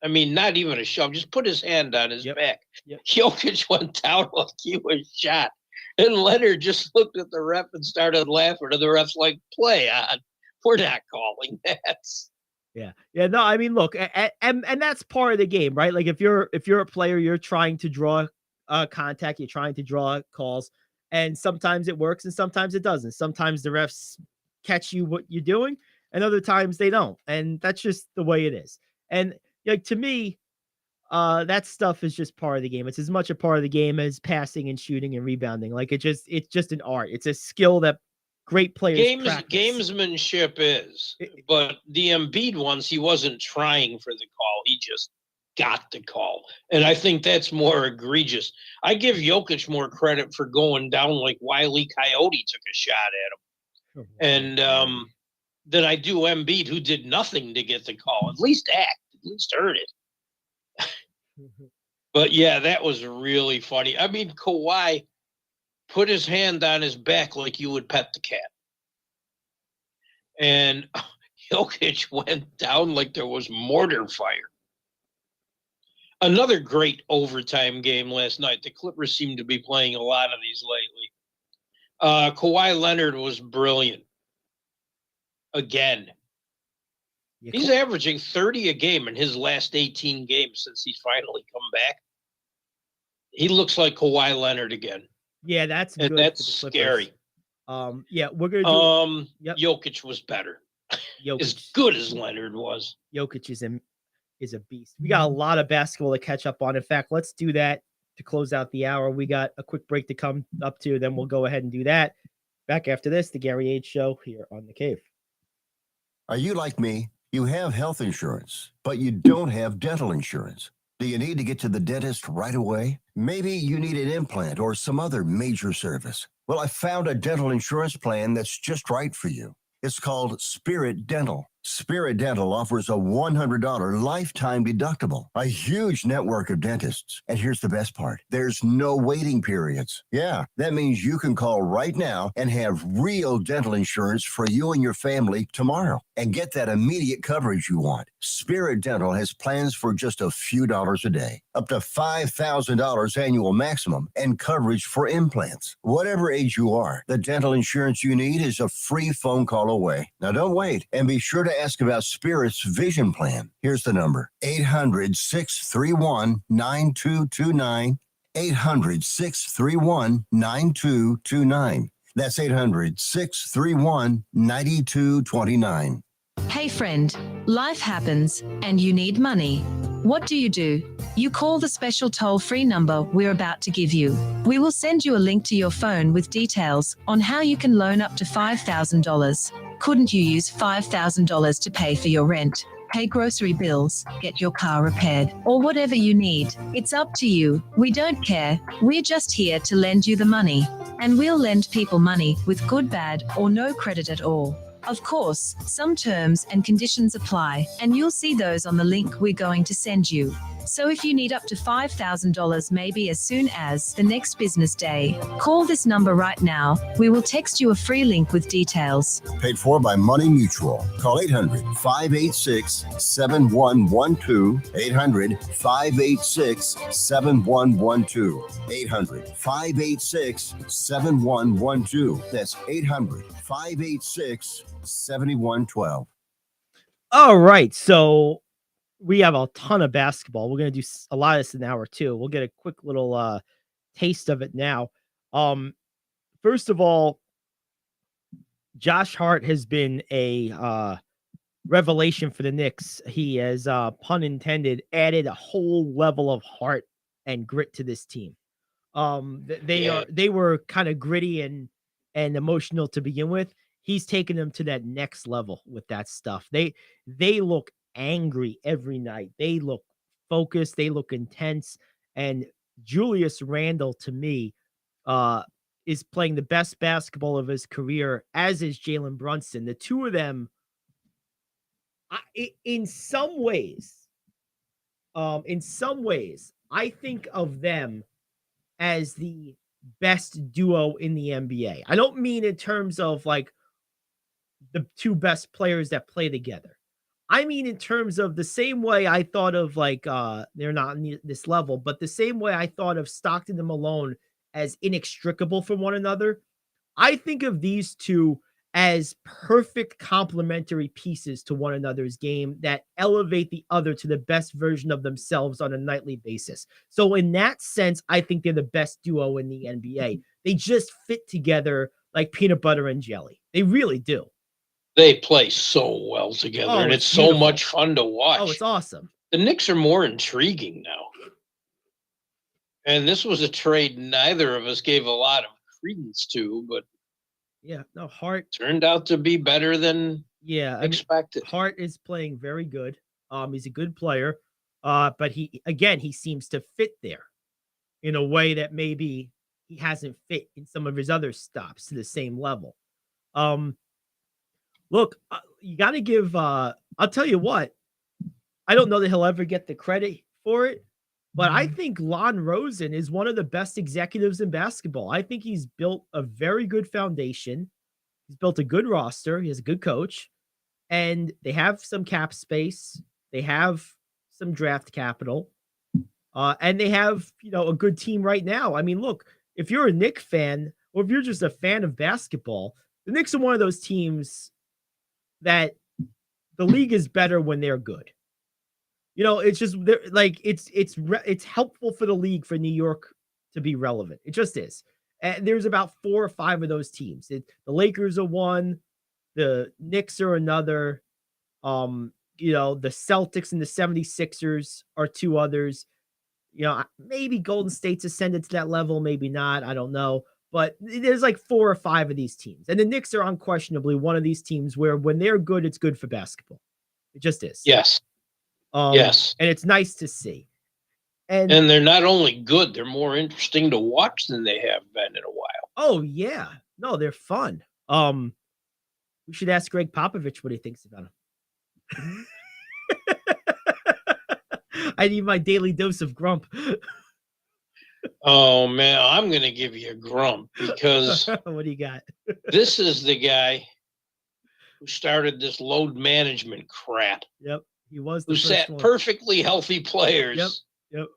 not even a shove, just put his hand on his back. Jokic went down like he was shot. And Leonard just looked at the ref and started laughing. And the ref's like, play on. We're not calling that. Yeah. No, I mean, look, and that's part of the game, right? Like, if you're a player, you're trying to draw contact, you're trying to draw calls, and sometimes it works and sometimes it doesn't. Sometimes the refs catch you what you're doing, and other times they don't. And that's just the way it is. And like, to me, that stuff is just part of the game. It's as much a part of the game as passing and shooting and rebounding. Like, it's just an art. It's a skill that great players practice. Gamesmanship is, but the Embiid ones, he wasn't trying for the call. He just got the call. And I think that's more egregious. I give Jokic more credit for going down like Wile E. Coyote took a shot at him. And than I do Embiid, who did nothing to get the call. At least heard it. But yeah, that was really funny. I mean, Kawhi put his hand on his back like you would pet the cat. And Jokic went down like there was mortar fire. Another great overtime game last night. The Clippers seem to be playing a lot of these lately. Kawhi Leonard was brilliant. Again. He's averaging 30 a game in his last 18 games since he's finally come back. He looks like Kawhi Leonard again. Yeah, that's good. And that's scary. Yeah, we're gonna do. Jokic was better. As good as Leonard was. Jokic is a beast. We got a lot of basketball to catch up on. In fact, let's do that to close out the hour. We got a quick break to come up to, then we'll go ahead and do that. Back after this, the Gary Ayd Show here on The Cave. Are you like me? You have health insurance, but you don't have dental insurance. Do you need to get to the dentist right away? Maybe you need an implant or some other major service. Well, I found a dental insurance plan that's just right for you. It's called Spirit Dental. Spirit Dental offers a $100 lifetime deductible, a huge network of dentists. And here's the best part. There's no waiting periods. Yeah, that means you can call right now and have real dental insurance for you and your family tomorrow and get that immediate coverage you want. Spirit Dental has plans for just a few dollars a day, up to $5,000 annual maximum, and coverage for implants. Whatever age you are, the dental insurance you need is a free phone call away. Now don't wait, and be sure to ask about Spirit's vision plan. Here's the number: 800-631-9229. 800-631-9229. That's 800-631-9229. Hey friend, life happens and you need money. What do? You call the special toll-free number we're about to give you. We will send you a link to your phone with details on how you can loan up to $5,000. Couldn't you use $5,000 to pay for your rent, pay grocery bills, get your car repaired, or whatever you need? It's up to you. We don't care. We're just here to lend you the money. And we'll lend people money with good, bad, or no credit at all. Of course, some terms and conditions apply, and you'll see those on the link we're going to send you. So if you need up to $5,000 maybe as soon as the next business day, call this number right now. We will text you a free link with details. Paid for by Money Mutual. Call 800-586-7112. 800-586-7112. 800-586-7112. That's 800-586-7112. All right. So we have a ton of basketball. We're going to do a lot of this in an hour too. We'll get a quick little taste of it now. First of all, Josh Hart has been a revelation for the Knicks. He has, pun intended, added a whole level of heart and grit to this team. They were kind of gritty and emotional to begin with. He's taken them to that next level with that stuff. They look angry every night. They look focused. They look intense. And Julius Randle, to me, is playing the best basketball of his career, as is Jalen Brunson. The two of them, in some ways, I think of them as the best duo in the NBA. I don't mean in terms of like the two best players that play together. I mean in terms of the same way I thought of like they're not on this level, but the same way I thought of Stockton and Malone as inextricable from one another. I think of these two as perfect complementary pieces to one another's game that elevate the other to the best version of themselves on a nightly basis. So in that sense, I think they're the best duo in the NBA. They just fit together like peanut butter and jelly. They really do. They play so well together, and it's so much fun to watch. Oh, it's awesome. The Knicks are more intriguing now. And this was a trade neither of us gave a lot of credence to, but Hart turned out to be better than expected. Hart is playing very good. He's a good player, but he seems to fit there in a way that maybe he hasn't fit in some of his other stops to the same level. Look, you got to give. I'll tell you what. I don't know that he'll ever get the credit for it, but I think Lon Rosen is one of the best executives in basketball. I think he's built a very good foundation. He's built a good roster. He has a good coach, and they have some cap space. They have some draft capital, and they have a good team right now. I mean, look, if you're a Knicks fan or if you're just a fan of basketball, the Knicks are one of those teams that the league is better when they're good. It's just like it's helpful for the league for New York to be relevant. It just is. And there's about 4 or 5 of those teams. The Lakers are one, the Knicks are another. The Celtics and the 76ers are 2 others. Maybe Golden State's ascended to that level, maybe not. I don't know. but there's like 4 or 5 of these teams. And the Knicks are unquestionably one of these teams where when they're good, it's good for basketball. It just is. Yes. Yes. And it's nice to see. And they're not only good, they're more interesting to watch than they have been in a while. Oh, yeah. No, they're fun. We should ask Greg Popovich what he thinks about them. I need my daily dose of grump. Oh, man, I'm going to give you a grump because what do you got? This is the guy who started this load management crap. Yep. He was who sat perfectly healthy players. Yep.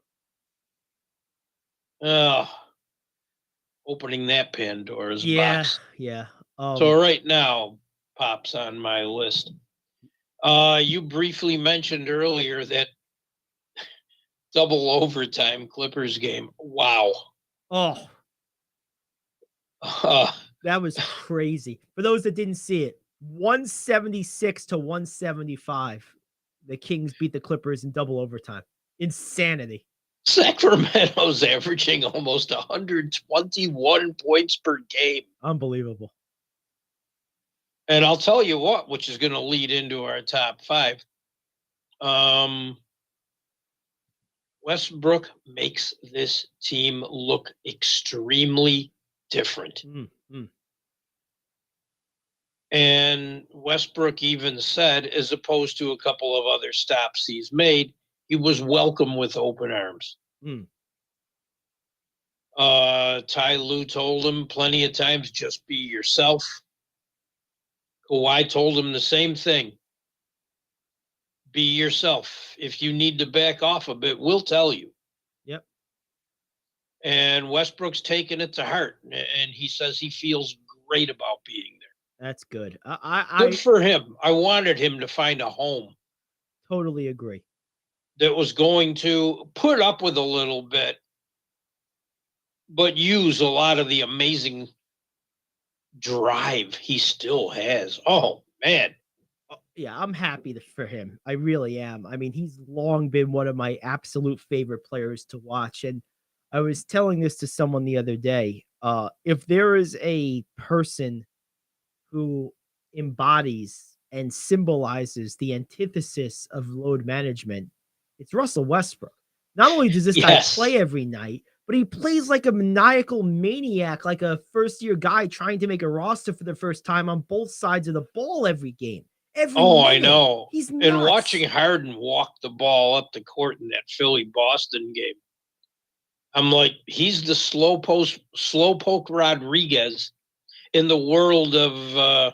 Opening that Pandora's box. Yeah. So right now, Pop's on my list. You briefly mentioned earlier that double overtime Clippers game. Wow. Oh. That was crazy. For those that didn't see it, 176 to 175. The Kings beat the Clippers in double overtime. Insanity. Sacramento's averaging almost 121 points per game. Unbelievable. And I'll tell you what, which is going to lead into our top 5. Westbrook makes this team look extremely different. And Westbrook even said, as opposed to a couple of other stops he's made, he was welcome with open arms. Ty Lue told him plenty of times, just be yourself. Kawhi told him the same thing. Be yourself. If you need to back off a bit, we'll tell you. Yep. And Westbrook's taken it to heart, and he says he feels great about being there. That's good. Good for him. I wanted him to find a home. Totally agree. That was going to put up with a little bit, but use a lot of the amazing drive he still has. Oh, man. Yeah, I'm happy for him. I really am. I mean, he's long been one of my absolute favorite players to watch. And I was telling this to someone the other day. If there is a person who embodies and symbolizes the antithesis of load management, it's Russell Westbrook. Not only does this guy play every night, but he plays like a maniacal maniac, like a first-year guy trying to make a roster for the first time on both sides of the ball every game. I know. He's nuts. And watching Harden walk the ball up the court in that Philly-Boston game, I'm like, he's the slowpoke Rodriguez in the world of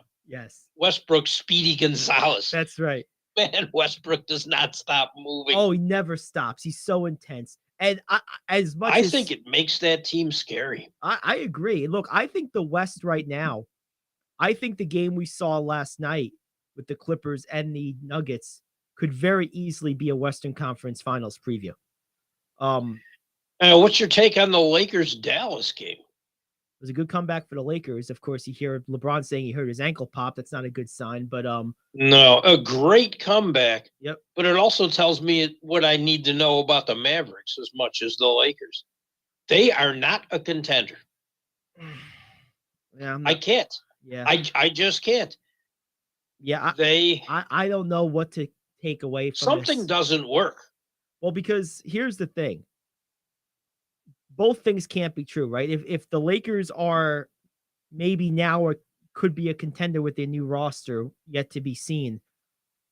Westbrook Speedy Gonzalez. That's right. Man, Westbrook does not stop moving. Oh, he never stops. He's so intense. And I think it makes that team scary. I agree. Look, I think the West right now, I think the game we saw last night with the Clippers and the Nuggets could very easily be a Western Conference Finals preview. What's your take on the Lakers-Dallas game? It was a good comeback for the Lakers. Of course, you hear LeBron saying he hurt his ankle pop. That's not a good sign, but no, a great comeback. Yep. But it also tells me what I need to know about the Mavericks as much as the Lakers. They are not a contender. Yeah, I can't. Yeah. I just can't. Yeah, I don't know what to take away from something this. Doesn't work. Well, because here's the thing. Both things can't be true, right? If the Lakers are maybe now or could be a contender with their new roster yet to be seen,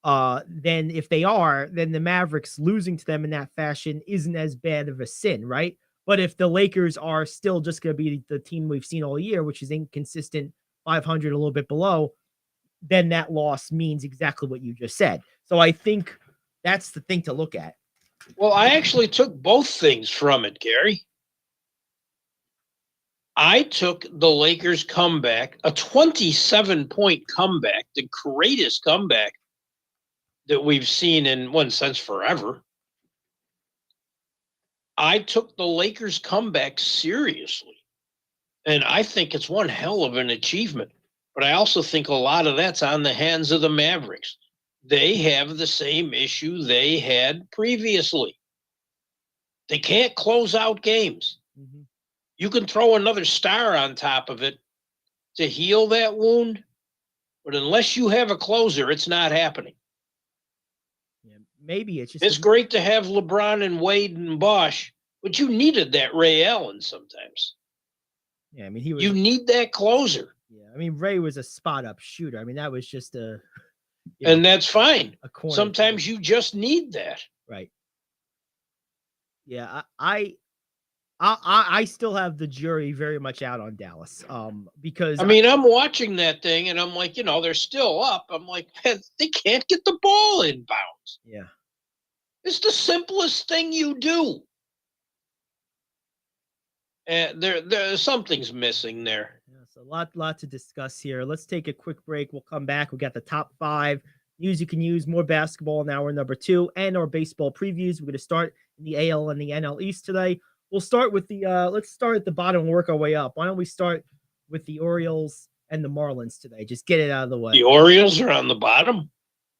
then if they are, then the Mavericks losing to them in that fashion isn't as bad of a sin, right? But if the Lakers are still just going to be the team we've seen all year, which is inconsistent, 500, a little bit below, then that loss means exactly what you just said. So I think that's the thing to look at. Well, I actually took both things from it, Gary. I took the Lakers comeback, a 27-point comeback, the greatest comeback that we've seen in one sense forever. I took the Lakers comeback seriously, and I think it's one hell of an achievement. But I also think a lot of that's on the hands of the Mavericks. They have the same issue they had previously. They can't close out games. You can throw another star on top of it to heal that wound, but unless you have a closer, it's not happening. Yeah, maybe it's just It's great to have LeBron and Wade and Bosch, but you needed that Ray Allen sometimes. yeah. I mean, he was. You need that closer. Yeah, I mean, Ray was a spot up shooter. I mean, that was just a. And that's fine. A corner. Sometimes you just need that. Right. Yeah, I still have the jury very much out on Dallas. Because I mean, I'm watching that thing and I'm like, they're still up. I'm like, man, they can't get the ball inbounds. Yeah. It's the simplest thing you do. And there's something's missing there. Yeah, so a lot to discuss here. Let's take a quick break. We'll come back. We got the top 5 news you can use, more basketball in hour number 2, and our baseball previews. We're going to start in the AL and the NL East today. We'll start with the let's start at the bottom and work our way up. Why don't we start with the Orioles and the Marlins today? Just get it out of the way. The Orioles are on the bottom.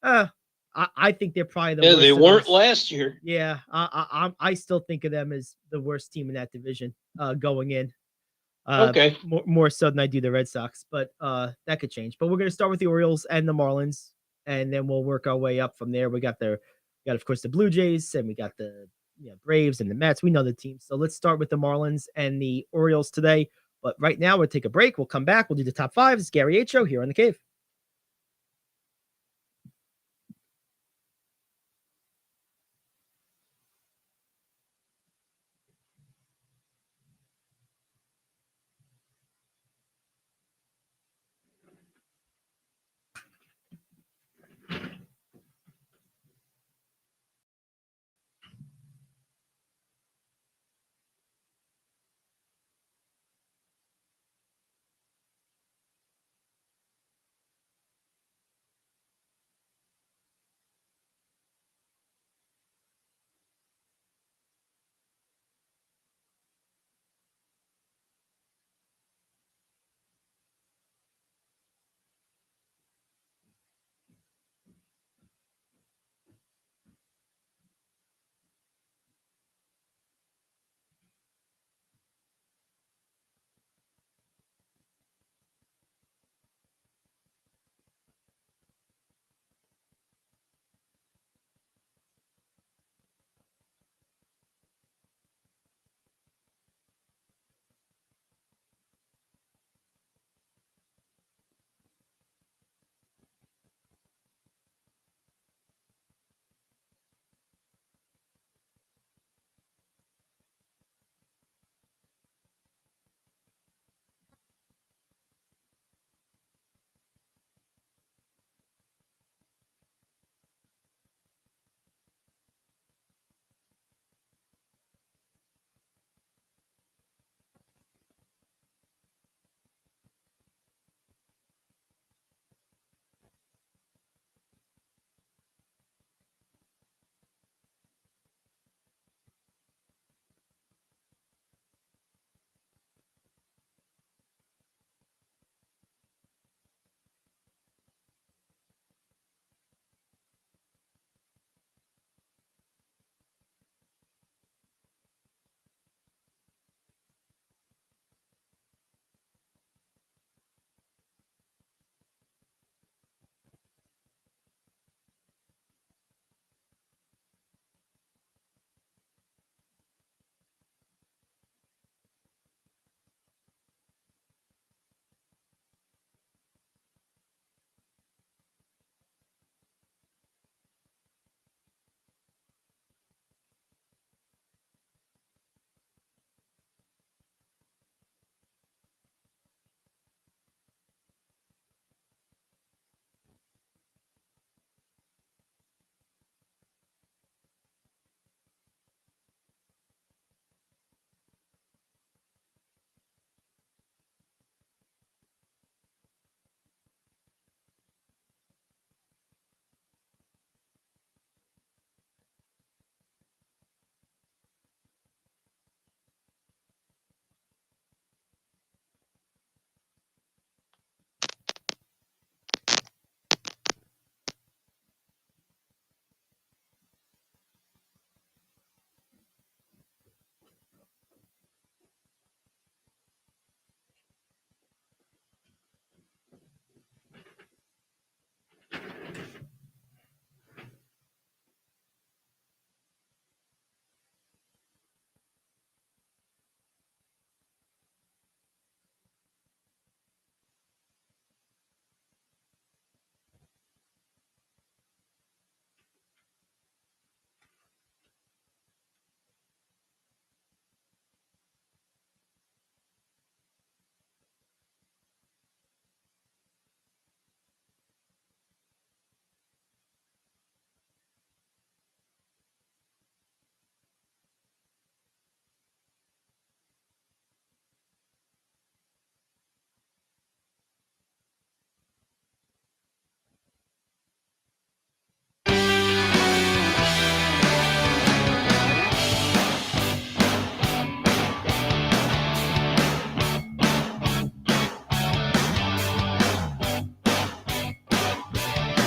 I think they're probably the worst. They weren't us. last year. Yeah, I still think of them as the worst team in that division going in. Okay. More so than I do the Red Sox, but that could change. But we're going to start with the Orioles and the Marlins, and then we'll work our way up from there. We got of course the Blue Jays, and we got the Braves and the Mets. We know the teams. So let's start with the Marlins and the Orioles today. But right now we'll take a break. We'll come back. We'll do the top 5. It's Gary Ayd Show here on The Cave.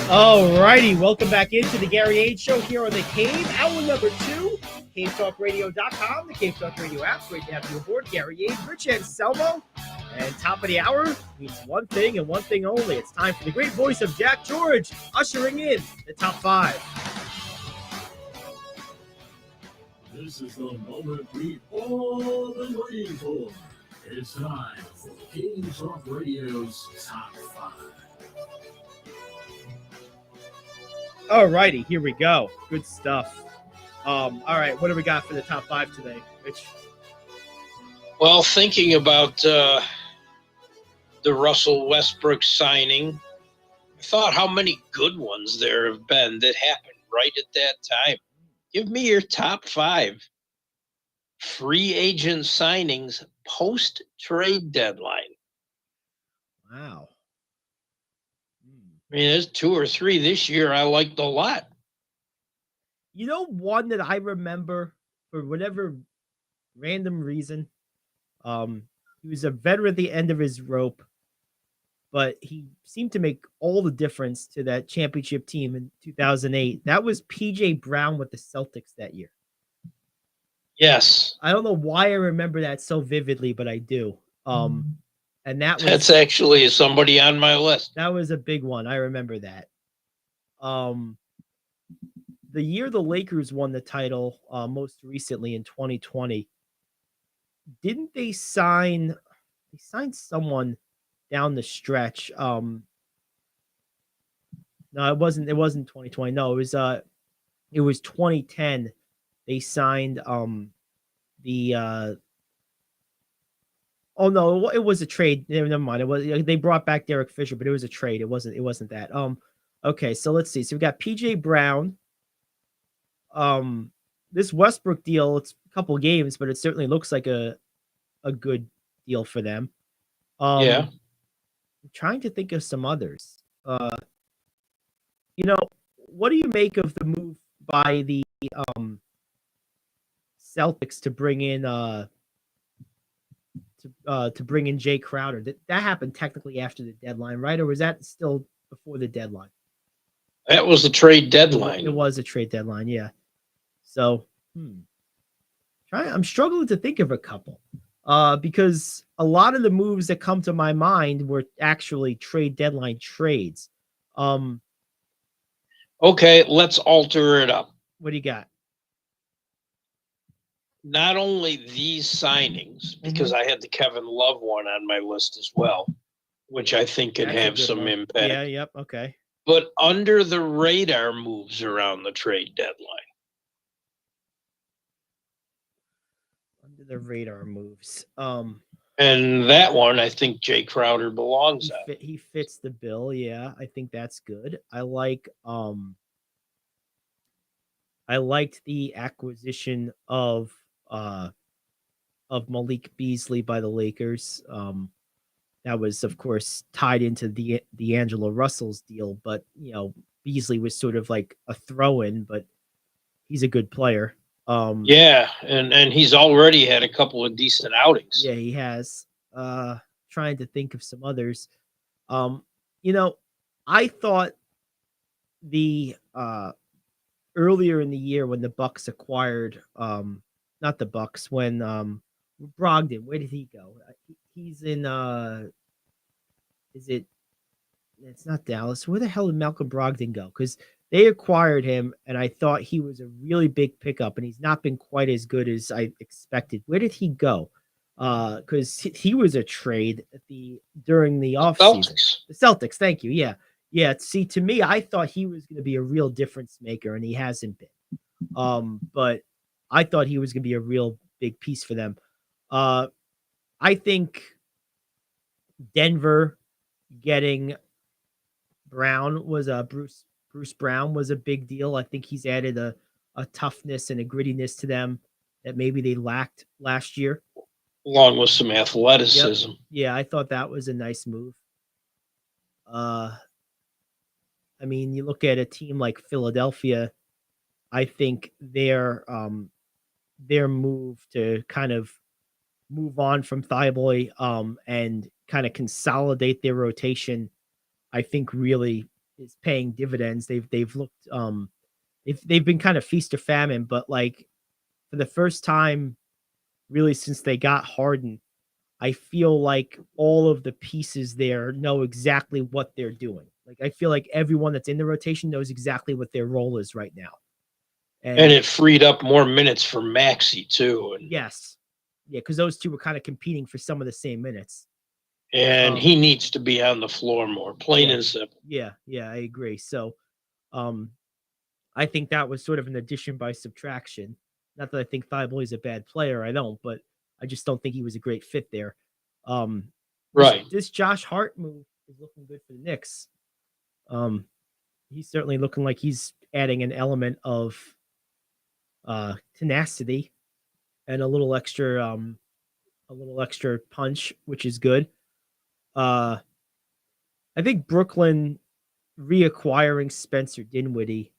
All righty, welcome back into the Gary Ayd Show here on the Cave, hour number 2, cavetalkradio.com, the Cave Talk Radio app. Great to have you aboard, Gary Ayd, Rich and Selmo. And top of the hour means one thing and one thing only. It's time for the great voice of Jack George, ushering in the top 5. This is the moment we've all been waiting for. It's time for Cave Talk Radio's top 5. All righty, here we go. Good stuff. All right, what do we got for the top 5 today, Rich? Well, thinking about the Russell Westbrook signing, I thought how many good ones there have been that happened right at that time. Give me your top 5 free agent signings post-trade deadline. Wow. I mean, there's 2 or 3 this year I liked a lot. You know, one that I remember for whatever random reason, he was a veteran at the end of his rope, but he seemed to make all the difference to that championship team in 2008. That was P.J. Brown with the Celtics that year. Yes. I don't know why I remember that so vividly, but I do. And that's actually somebody on my list. That was a big one. I remember that. The year the Lakers won the title, most recently in 2020, didn't they sign? They signed someone down the stretch. No, it wasn't 2020. No, it was 2010. They signed oh no, it was a trade. Never mind. It was, they brought back Derek Fisher, but it was a trade. It wasn't that. Okay, so let's see. So we got PJ Brown. This Westbrook deal, it's a couple games, but it certainly looks like a good deal for them. Yeah. I'm trying to think of some others. You know, what do you make of the move by the Celtics to bring in Jay Crowder? That happened technically after the deadline, right? Or was that still before the deadline? That was the trade deadline. It was a trade deadline, yeah. So, I'm struggling to think of a couple, because a lot of the moves that come to my mind were actually trade deadline trades. Okay, let's alter it up. What do you got? Not only these signings, because I had the Kevin Love one on my list as well, which I think could have some impact. Yeah, yep, okay. But under the radar moves around the trade deadline. Under the radar moves. And that one, I think Jay Crowder belongs on. He fits the bill, yeah. I think that's good. I liked the acquisition of Malik Beasley by the Lakers. That was, of course, tied into the D'Angelo Russell's deal, but Beasley was sort of like a throw-in, but he's a good player. Yeah, and he's already had a couple of decent outings. Yeah, he has. Trying to think of some others. I thought the earlier in the year when the Bucks acquired not the Bucks, when Brogdon, where did he go? He's in it's not Dallas. Where the hell did Malcolm Brogdon go? Because they acquired him, and I thought he was a really big pickup, and he's not been quite as good as I expected. Where did he go? Because he was a trade during the offseason. The Celtics, thank you. Yeah. Yeah. See, to me, I thought he was going to be a real difference maker, and he hasn't been. But I thought he was going to be a real big piece for them. I think Denver getting Brown was Bruce Brown was a big deal. I think he's added a toughness and a grittiness to them that maybe they lacked last year. Along with some athleticism. Yep. Yeah, I thought that was a nice move. I mean, you look at a team like Philadelphia, I think their move to kind of move on from Thibault and kind of consolidate their rotation, I think really is paying dividends. They've looked they've been kind of feast or famine, but like for the first time really since they got Harden, I feel like all of the pieces there know exactly what they're doing. Like I feel like everyone that's in the rotation knows exactly what their role is right now. And it freed up more minutes for Maxey too. And yes. Yeah, because those two were kind of competing for some of the same minutes. He needs to be on the floor more, plain and simple. Yeah, I agree. So I think that was sort of an addition by subtraction. Not that I think Thibault is a bad player, I don't, but I just don't think he was a great fit there. Right. This Josh Hart move is looking good for the Knicks. He's certainly looking like he's adding an element of tenacity and a little extra punch, which is good. I think Brooklyn reacquiring Spencer Dinwiddie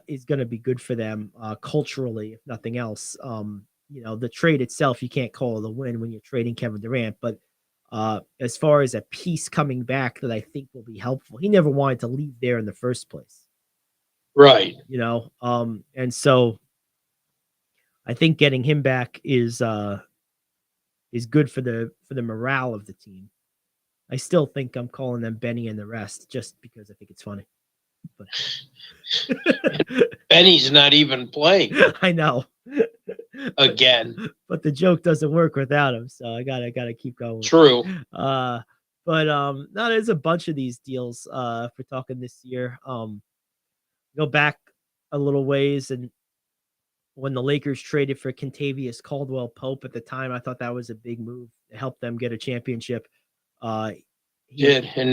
is going to be good for them culturally, if nothing else. The trade itself, you can't call it a win when you're trading Kevin Durant, but as far as a piece coming back that I think will be helpful, he never wanted to leave there in the first place. Right. And so I think getting him back is good for the morale of the team. I still think I'm calling them Benny and the rest just because I think it's funny. But Benny's not even playing. I know. Again. But the joke doesn't work without him, so I gotta keep going. True. No, there's a bunch of these deals for talking this year. Go back a little ways, and when the Lakers traded for Kentavious Caldwell-Pope at the time, I thought that was a big move to help them get a championship. And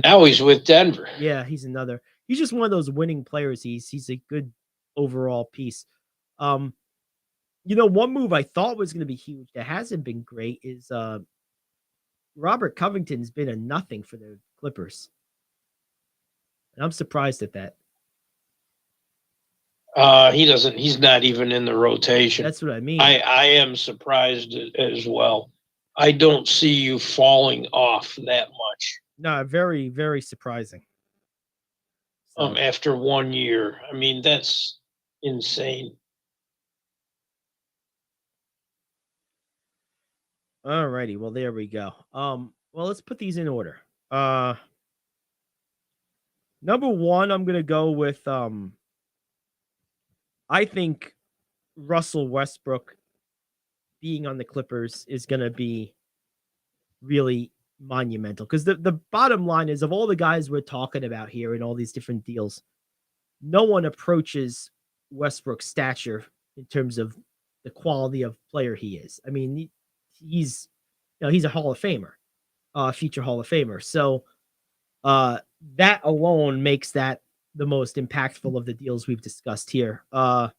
now he's with Denver. Yeah, he's just one of those winning players. He's a good overall piece. One move I thought was going to be huge that hasn't been great is Robert Covington's been a nothing for the Clippers. And I'm surprised at that. He's not even in the rotation. That's what I mean. I am surprised as well. I don't see you falling off that much. No, very, very surprising. After 1 year. I mean, that's insane. All righty. Well, there we go. Well, let's put these in order. Number one, I'm gonna go with I think Russell Westbrook being on the Clippers is gonna be really monumental, because the bottom line is, of all the guys we're talking about here in all these different deals, no one approaches Westbrook's stature in terms of the quality of player he is. I mean, he's a Hall of Famer, future Hall of Famer. So that alone makes that the most impactful of the deals we've discussed here. I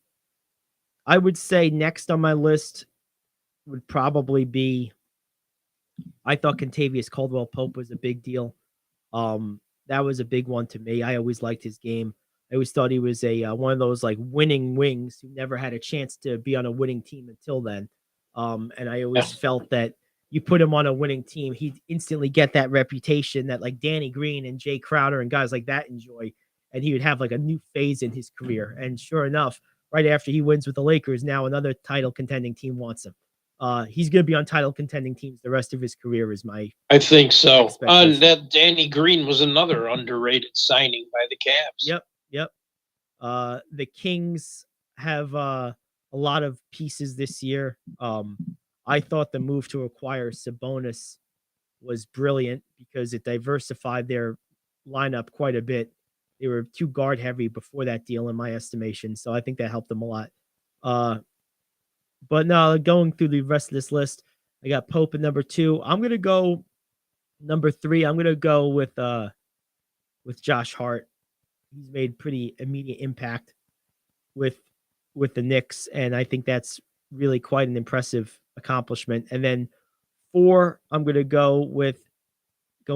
would say next on my list would probably be, I thought Kentavious Caldwell-Pope was a big deal. That was a big one to me. I always liked his game. I always thought he was a one of those like winning wings who never had a chance to be on a winning team until then. And I always felt that you put him on a winning team, he'd instantly get that reputation that like Danny Green and Jay Crowder and guys like that enjoy, and he would have like a new phase in his career. And sure enough, right after he wins with the Lakers, now another title contending team wants him. He's going to be on title contending teams the rest of his career is my. I think so. That Danny Green was another underrated signing by the Cavs. Yep. The Kings have a lot of pieces this year. I thought the move to acquire Sabonis was brilliant because it diversified their lineup quite a bit. They were too guard heavy before that deal, in my estimation. So I think that helped them a lot. But now going through the rest of this list, I got Pope at number 2. I'm going to go number 3. I'm going to go with Josh Hart. He's made pretty immediate impact with the Knicks, and I think that's really quite an impressive accomplishment. And then 4, I'm going to go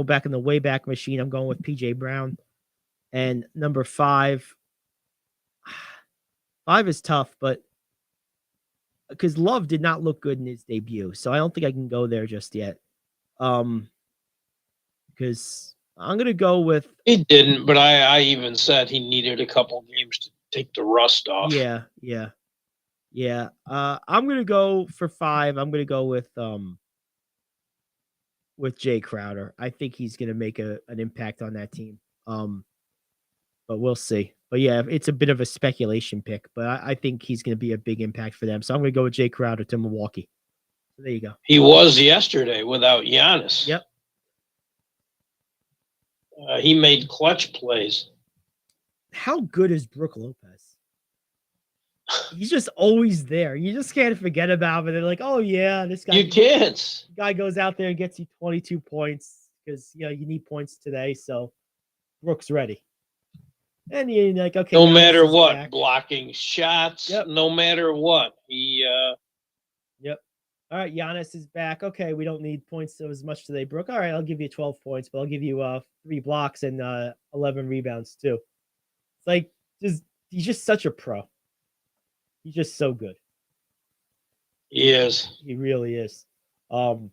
back in the Wayback Machine. I'm going with PJ Brown. And number 5 is tough, but because Love did not look good in his debut, so I don't think I can go there just yet. Because I'm gonna go with He didn't, but I even said he needed a couple games to take the rust off. yeah. I'm gonna go for 5. I'm gonna go with Jay Crowder. I think he's gonna make an impact on that team. But we'll see. But yeah, it's a bit of a speculation pick, but I think he's gonna be a big impact for them. So I'm gonna go with Jay Crowder to Milwaukee. So there you go. He was yesterday without Giannis. Yep. He made clutch plays. How good is Brook Lopez? He's just always there. You just can't forget about him. And they're like, oh yeah, this guy. You can't. Guy goes out there and gets you 22 points because you need points today. So Brook's ready. And you're like, okay. No Giannis matter is what, back. blocking shots. Yep. No matter what, he. Yep. All right, Giannis is back. Okay, we don't need points so as much today, Brooke. All right, I'll give you 12 points, but I'll give you 3 blocks and 11 rebounds too. It's like he's just such a pro. He's just so good. He is. He really is. So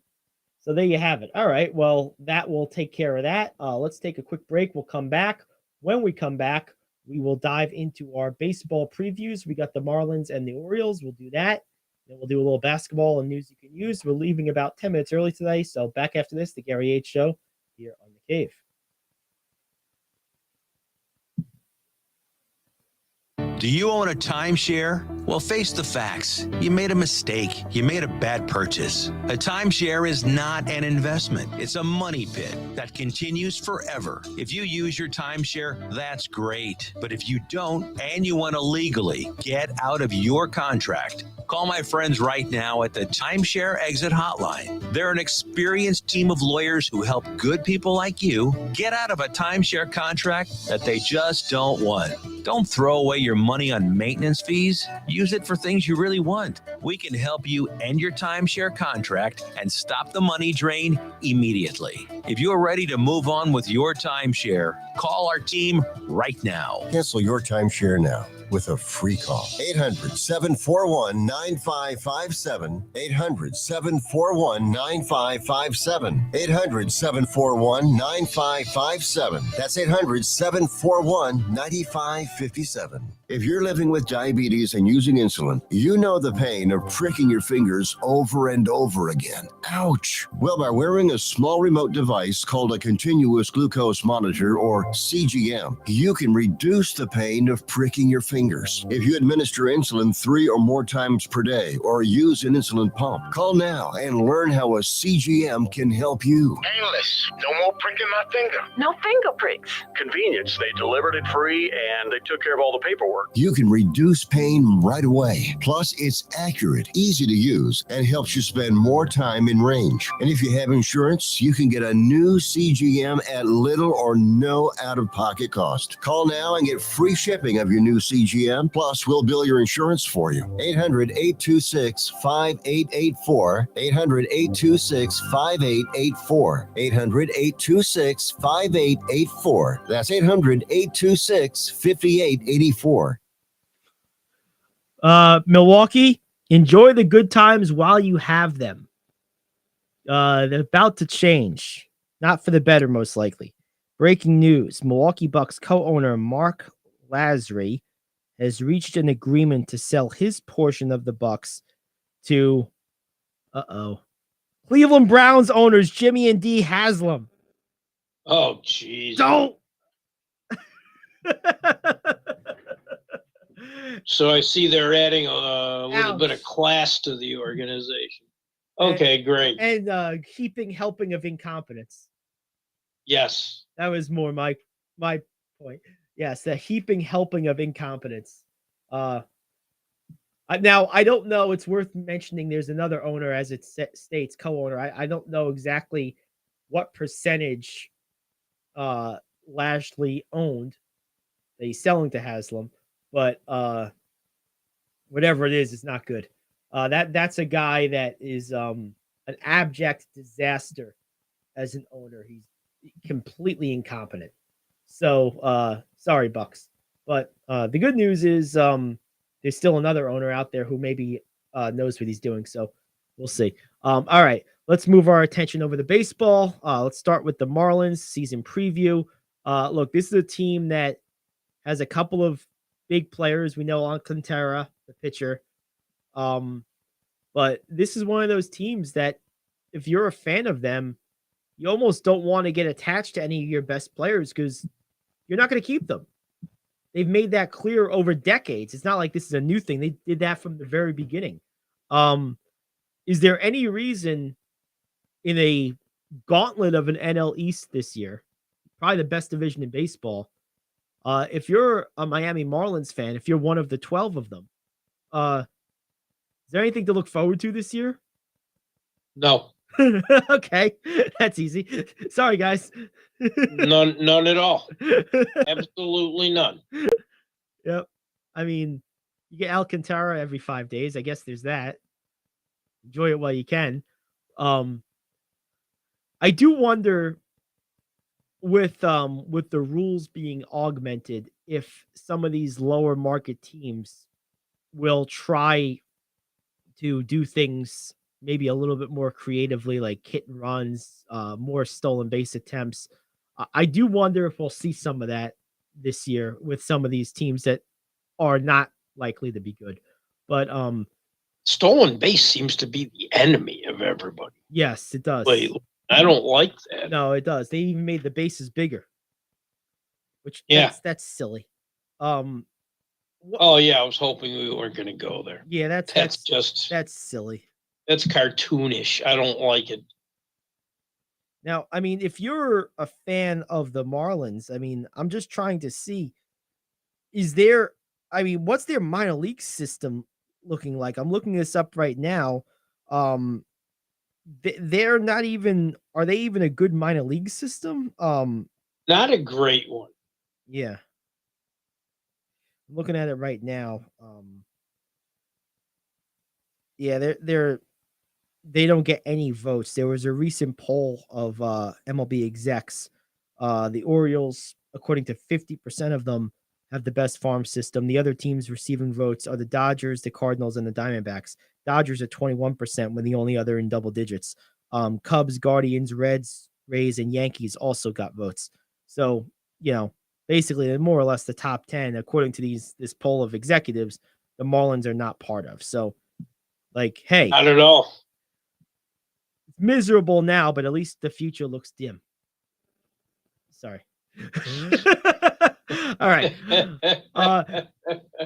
there you have it. All right. Well, that will take care of that. Let's take a quick break. We'll come back. When we come back, we will dive into our baseball previews. We got the Marlins and the Orioles. We'll do that. Then we'll do a little basketball and news you can use. We're leaving about 10 minutes early today. So back after this, the Gary Ayd Show here on The Cave. Do you own a timeshare? Well, face the facts. You made a mistake. You made a bad purchase. A timeshare is not an investment. It's a money pit that continues forever. If you use your timeshare, that's great. But if you don't and you want to legally get out of your contract, call my friends right now at the Timeshare Exit Hotline. They're an experienced team of lawyers who help good people like you get out of a timeshare contract that they just don't want. Don't throw away your money on maintenance fees. Use it for things you really want. We can help you end your timeshare contract and stop the money drain immediately. If you are ready to move on with your timeshare, call our team right now. Cancel your timeshare now with a free call. 800-741-9557. 800-741-9557. 800-741-9557. That's 800-741-9557. If you're living with diabetes and using insulin, you know the pain of pricking your fingers over and over again. Ouch. Well, by wearing a small remote device called a continuous glucose monitor, or CGM, you can reduce the pain of pricking your fingers. If you administer insulin 3 or more times per day or use an insulin pump, call now and learn how a CGM can help you. Painless. No more pricking my finger. No finger pricks. Convenience. They delivered it free and they took care of all the paperwork. You can reduce pain right away. Plus, it's accurate, easy to use, and helps you spend more time in range. And if you have insurance, you can get a new CGM at little or no out-of-pocket cost. Call now and get free shipping of your new CGM. Plus, we'll bill your insurance for you. 800-826-5884. 800-826-5884. 800-826-5884. That's 800-826-5884. Milwaukee, enjoy the good times while you have them. They're about to change, not for the better, most likely. Breaking news: Milwaukee Bucks co-owner Mark Lasry has reached an agreement to sell his portion of the Bucks to Cleveland Browns owners Jimmy and Dee Haslam. Oh, jeez. Don't. So I see they're adding a little bit of class to the organization. Okay, great. And heaping helping of incompetence. Yes. That was more my point. Yes, the heaping helping of incompetence. Now I don't know. It's worth mentioning. There's another owner, as it states, co-owner. I don't know exactly what percentage Lashley owned that he's selling to Haslam, but whatever it is, it's not good. That's a guy that is an abject disaster as an owner. He's completely incompetent. So sorry, Bucks. But the good news is there's still another owner out there who maybe knows what he's doing. So we'll see. All right, let's move our attention over to baseball. Let's start with the Marlins season preview. Look, this is a team that has a couple of big players. We know Alcantara, the pitcher. But this is one of those teams that if you're a fan of them, you almost don't want to get attached to any of your best players because you're not going to keep them. They've made that clear over decades. It's not like this is a new thing. They did that from the very beginning. Is there any reason in a gauntlet of an NL East this year, probably the best division in baseball, if you're a Miami Marlins fan, if you're one of the 12 of them, is there anything to look forward to this year? No. Okay, that's easy. Sorry, guys. None at all. Absolutely none. Yep. I mean, you get Alcantara every 5 days. I guess there's that. Enjoy it while you can. I do wonder with the rules being augmented, if some of these lower market teams will try to do things maybe a little bit more creatively, like hit and runs, more stolen base attempts. I do wonder if we'll see some of that this year with some of these teams that are not likely to be good. But stolen base seems to be the enemy of everybody. Yes, it does. Lately. I don't like that. No, it does. They even made the bases bigger, which that's silly. Oh yeah, I was hoping we weren't going to go there. Yeah, that's silly. That's cartoonish. I don't like it. Now, I mean, if you're a fan of the Marlins, I mean, I'm just trying to see, what's their minor league system looking like? I'm looking this up right now. They're not even, are they even a good minor league system? Not a great one. Yeah. I'm looking at it right now. Yeah, they don't get any votes. There was a recent poll of MLB execs. The Orioles, according to 50% of them, have the best farm system. The other teams receiving votes are the Dodgers, the Cardinals, and the Diamondbacks. Dodgers at 21%, when the only other in double digits. Cubs, Guardians, Reds, Rays, and Yankees also got votes. So, basically, they're more or less the top 10, according to this poll of executives, the Marlins are not part of. So, hey. I don't know. It's miserable now, but at least the future looks dim. Sorry. All right.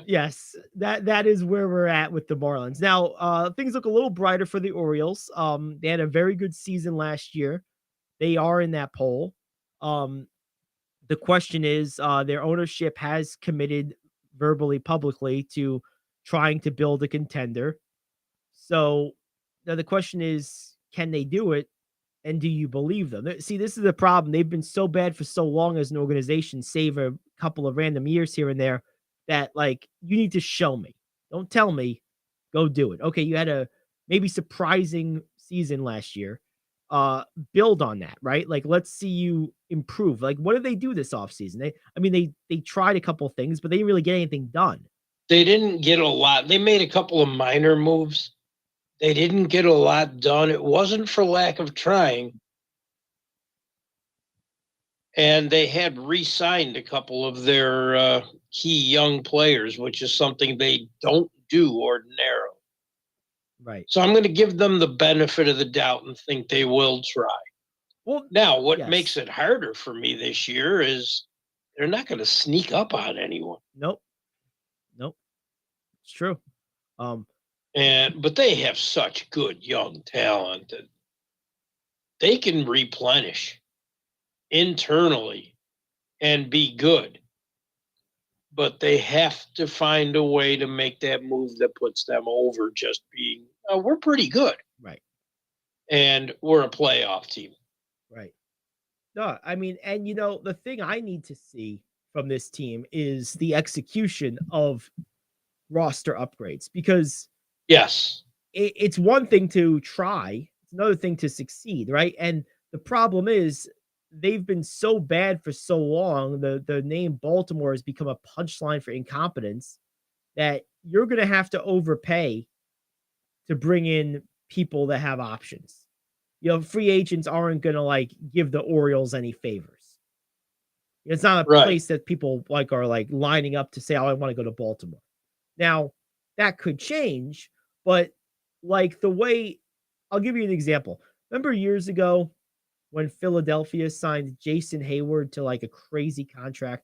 Yes, that is where we're at with the Marlins. Now, things look a little brighter for the Orioles. They had a very good season last year. They are in that poll. The question is, their ownership has committed verbally, publicly to trying to build a contender. So now the question is, can they do it? And do you believe them? See, this is the problem. They've been so bad for so long as an organization, save a couple of random years here and there, that you need to show me. Don't tell me, go do it. Okay, you had a maybe surprising season last year. Build on that, right? Let's see you improve. What did they do this offseason? They tried a couple of things, but they didn't really get anything done. They didn't get a lot. They made a couple of minor moves. They didn't get a lot done. It wasn't for lack of trying. And they had re-signed a couple of their key young players, which is something they don't do ordinarily. Right. So I'm going to give them the benefit of the doubt and think they will try. Well, now, what makes it harder for me this year is they're not going to sneak up on anyone. Nope. It's true. But they have such good young talent that they can replenish internally and be good. But they have to find a way to make that move that puts them over just being, we're pretty good. Right. And we're a playoff team. Right. No, and the thing I need to see from this team is the execution of roster upgrades, because yes, it's one thing to try, it's another thing to succeed, right? And the problem is they've been so bad for so long. The name Baltimore has become a punchline for incompetence that you're going to have to overpay to bring in people that have options. Free agents aren't going to like give the Orioles any favors. It's not a place that people like are like lining up to say, oh, I want to go to Baltimore. Now, that could change, but like the way, I'll give you an example. Remember years ago when Philadelphia signed Jason Hayward to like a crazy contract,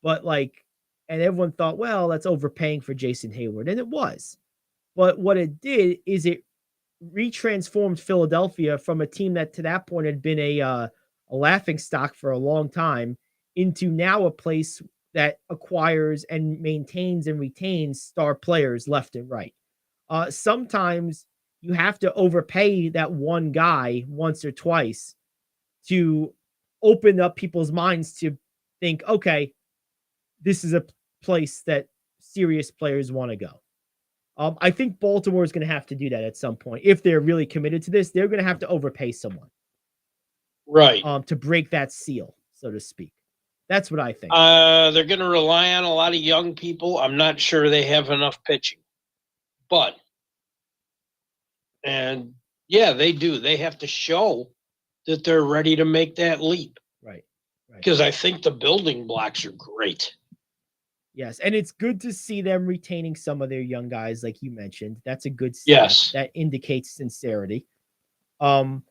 but like, and everyone thought, well, that's overpaying for Jason Hayward. And it was. But what it did is it retransformed Philadelphia from a team that to that point had been a laughing stock for a long time into now a place that acquires and maintains and retains star players left and right. Sometimes you have to overpay that one guy once or twice to open up people's minds to think, okay, this is a place that serious players want to go. I think Baltimore is going to have to do that at some point. If they're really committed to this, they're going to have to overpay someone. Right. To break that seal, so to speak. That's what I think. They're going to rely on a lot of young people. I'm not sure they have enough pitching. And yeah, they do. They have to show that they're ready to make that leap. Right. Because I think the building blocks are great. Yes, and it's good to see them retaining some of their young guys, like you mentioned. That's a good step. Yes. That indicates sincerity. I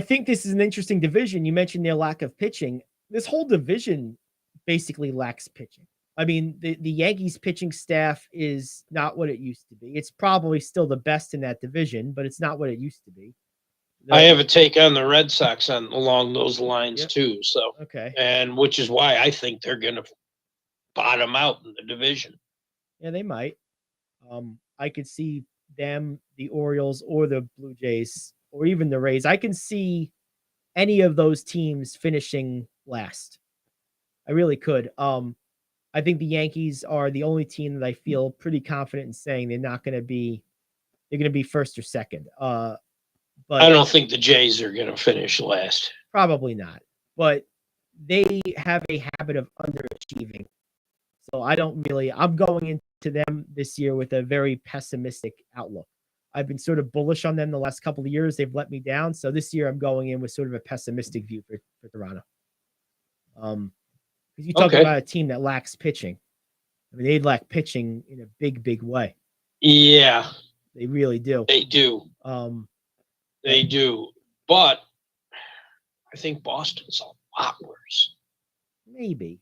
think this is an interesting division. You mentioned their lack of pitching. This whole division basically lacks pitching. I mean, the Yankees pitching staff is not what it used to be. It's probably still the best in that division, but it's not what it used to be. I have a take on the Red Sox along those lines too. So okay, and which is why I think they're going to bottom out in the division. Yeah, they might. I could see them, the Orioles, or the Blue Jays, or even the Rays. I can see any of those teams finishing last. I really could. I think the Yankees are the only team that I feel pretty confident in saying they're going to be first or second. But I don't think the Jays are going to finish last. Probably not. But they have a habit of underachieving. So I'm going into them this year with a very pessimistic outlook. I've been sort of bullish on them the last couple of years. They've let me down. So this year I'm going in with sort of a pessimistic view for Toronto. Because you talk about a team that lacks pitching. I mean, they lack pitching in a big, big way. Yeah. They really do. They do. They do. But I think Boston's a lot worse. Maybe.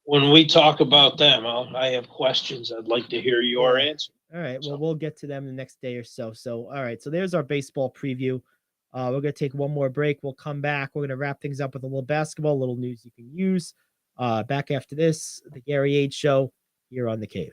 When we talk about them, I have questions. I'd like to hear your answer. All right. Well, we'll get to them the next day or so. So, all right. So there's our baseball preview. We're going to take one more break. We'll come back. We're going to wrap things up with a little basketball, a little news you can use. Back after this, the Gary Ayd Show here on The Cave.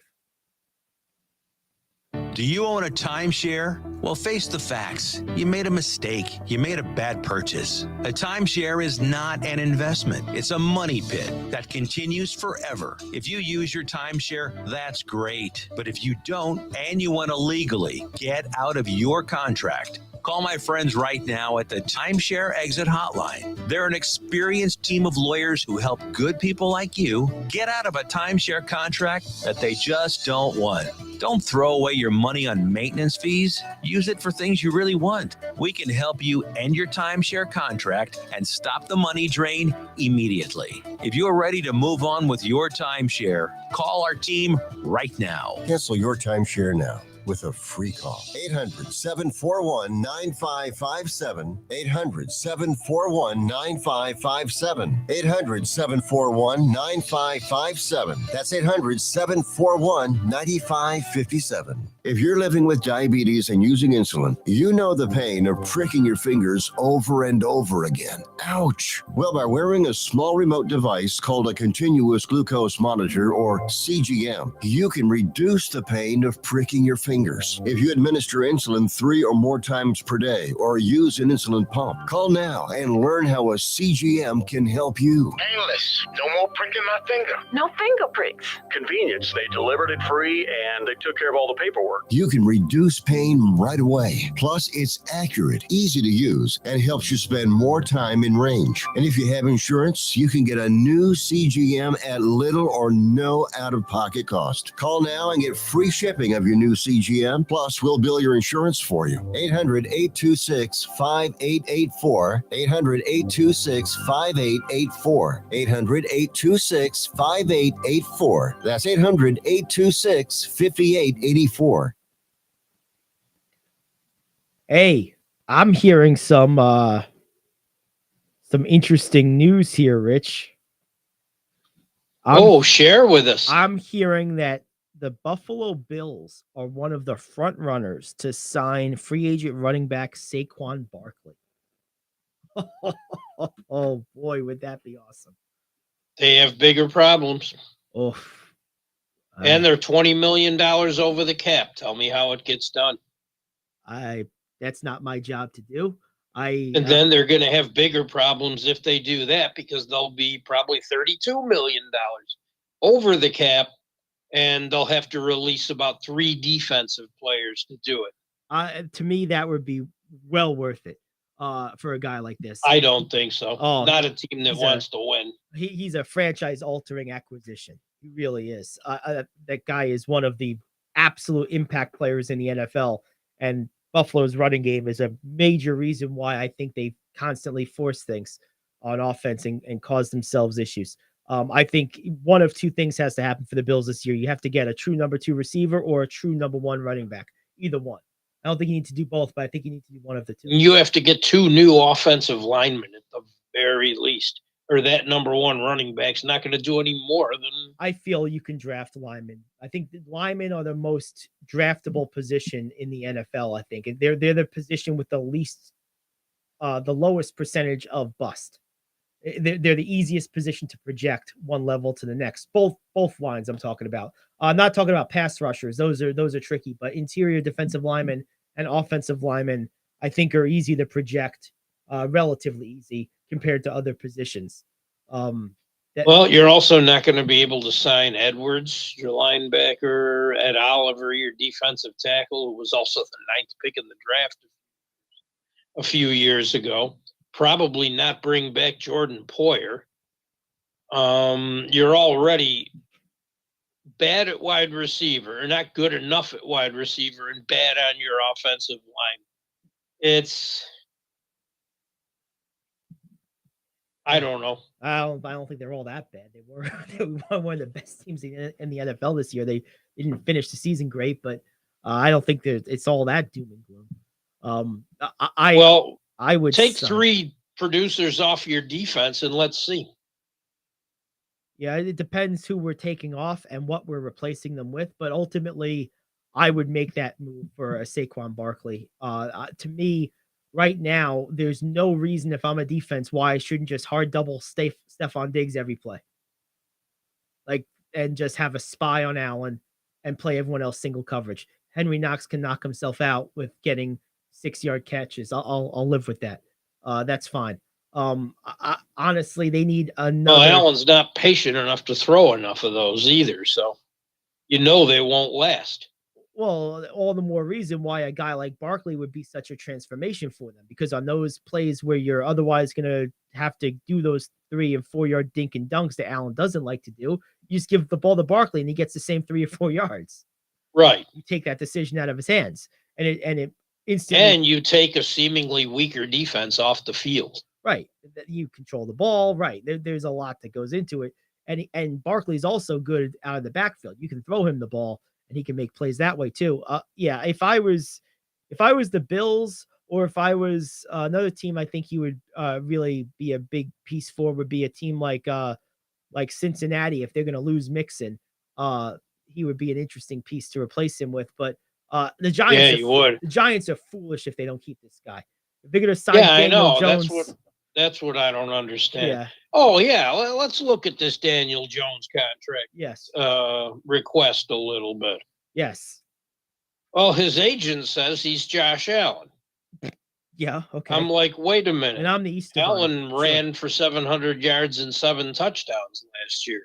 Do you own a timeshare? Well, face the facts. You made a mistake. You made a bad purchase. A timeshare is not an investment. It's a money pit that continues forever. If you use your timeshare, that's great. But if you don't and you want to legally get out of your contract, call my friends right now at the Timeshare Exit Hotline. They're an experienced team of lawyers who help good people like you get out of a timeshare contract that they just don't want. Don't throw away your money on maintenance fees. Use it for things you really want. We can help you end your timeshare contract and stop the money drain immediately. If you're ready to move on with your timeshare, call our team right now. Cancel your timeshare now with a free call. 800-741-9557. 800-741-9557. 800-741-9557. That's 800-741-9557. If you're living with diabetes and using insulin, you know the pain of pricking your fingers over and over again. Ouch. Well, by wearing a small remote device called a continuous glucose monitor, or CGM, you can reduce the pain of pricking your fingers. If you administer insulin 3 or more times per day or use an insulin pump, call now and learn how a CGM can help you. Painless. No more pricking my finger. No finger pricks. Convenience. They delivered it free and they took care of all the paperwork. You can reduce pain right away. Plus, it's accurate, easy to use, and helps you spend more time in range. And if you have insurance, you can get a new CGM at little or no out-of-pocket cost. Call now and get free shipping of your new CGM BGM. Plus, we'll bill your insurance for you. 800-826-5884. 800-826-5884. 800-826-5884. That's 800-826-5884. Hey, I'm hearing some interesting news here, Rich. Share with us. I'm hearing that the Buffalo Bills are one of the front runners to sign free agent running back Saquon Barkley. Oh boy, would that be awesome. They have bigger problems. Oof. And they're $20 million over the cap. Tell me how it gets done. That's not my job to do. And then they're going to have bigger problems if they do that, because they'll be probably $32 million over the cap, and they'll have to release about 3 defensive players to do it. To me, that would be well worth it for a guy like this. I don't think so. Oh, not a team that wants to win. He's a franchise-altering acquisition. He really is. That guy is one of the absolute impact players in the NFL, and Buffalo's running game is a major reason why I think they constantly force things on offense and cause themselves issues. I think one of 2 things has to happen for the Bills this year. You have to get a true number 2 receiver or a true number 1 running back. Either one. I don't think you need to do both, but I think you need to do one of the 2. You have to get 2 new offensive linemen at the very least, or that number 1 running back's not going to do any more than. I feel you can draft linemen. I think the linemen are the most draftable position in the NFL. I think they're the position with the least, the lowest percentage of bust. They're the easiest position to project one level to the next. Both lines I'm talking about. I'm not talking about pass rushers. Those are tricky, but interior defensive linemen and offensive linemen, I think, are easy to project, relatively easy compared to other positions. Well, you're also not going to be able to sign Edwards, your linebacker, Ed Oliver, your defensive tackle, who was also the 9th pick in the draft a few years ago. Probably not bring back Jordan Poyer. You're already bad at wide receiver, or not good enough at wide receiver, and bad on your offensive line. I don't know. I don't think they're all that bad. They were one of the best teams in the NFL this year. They didn't finish the season great, but I don't think it's all that doom and gloom. I would take 3 producers off your defense and let's see. Yeah, it depends who we're taking off and what we're replacing them with, but ultimately, I would make that move for a Saquon Barkley. To me, right now, there's no reason, if I'm a defense, why I shouldn't just hard double Stephon Diggs every play. And just have a spy on Allen and play everyone else single coverage. Henry Knox can knock himself out with getting 6-yard catches. I'll live with that. That's fine. Honestly, they need another. Well, Allen's not patient enough to throw enough of those either, so they won't last. Well, all the more reason why a guy like Barkley would be such a transformation for them, because on those plays where you're otherwise going to have to do those 3 and 4-yard dink and dunks that Allen doesn't like to do, you just give the ball to Barkley and he gets the same 3 or 4 yards. Right. You take that decision out of his hands, and it instantly. And you take a seemingly weaker defense off the field. Right. You control the ball. Right. There's a lot that goes into it. And Barkley's also good out of the backfield. You can throw him the ball and he can make plays that way too. Yeah. If I was the Bills, or if I was another team, I think he would really be a big piece for, would be a team like Cincinnati. If they're going to lose Mixon, he would be an interesting piece to replace him with. But the Giants, yeah, you would. The Giants are foolish if they don't keep this guy. If they're going to sign Daniel Jones, that's what I don't understand. Yeah. Oh yeah, let's look at this Daniel Jones contract. Yes. Request a little bit. Yes. Well, his agent says he's Josh Allen. Yeah. Okay. I'm like, wait a minute. And I'm the East. Allen ran for 700 yards and 7 touchdowns last year.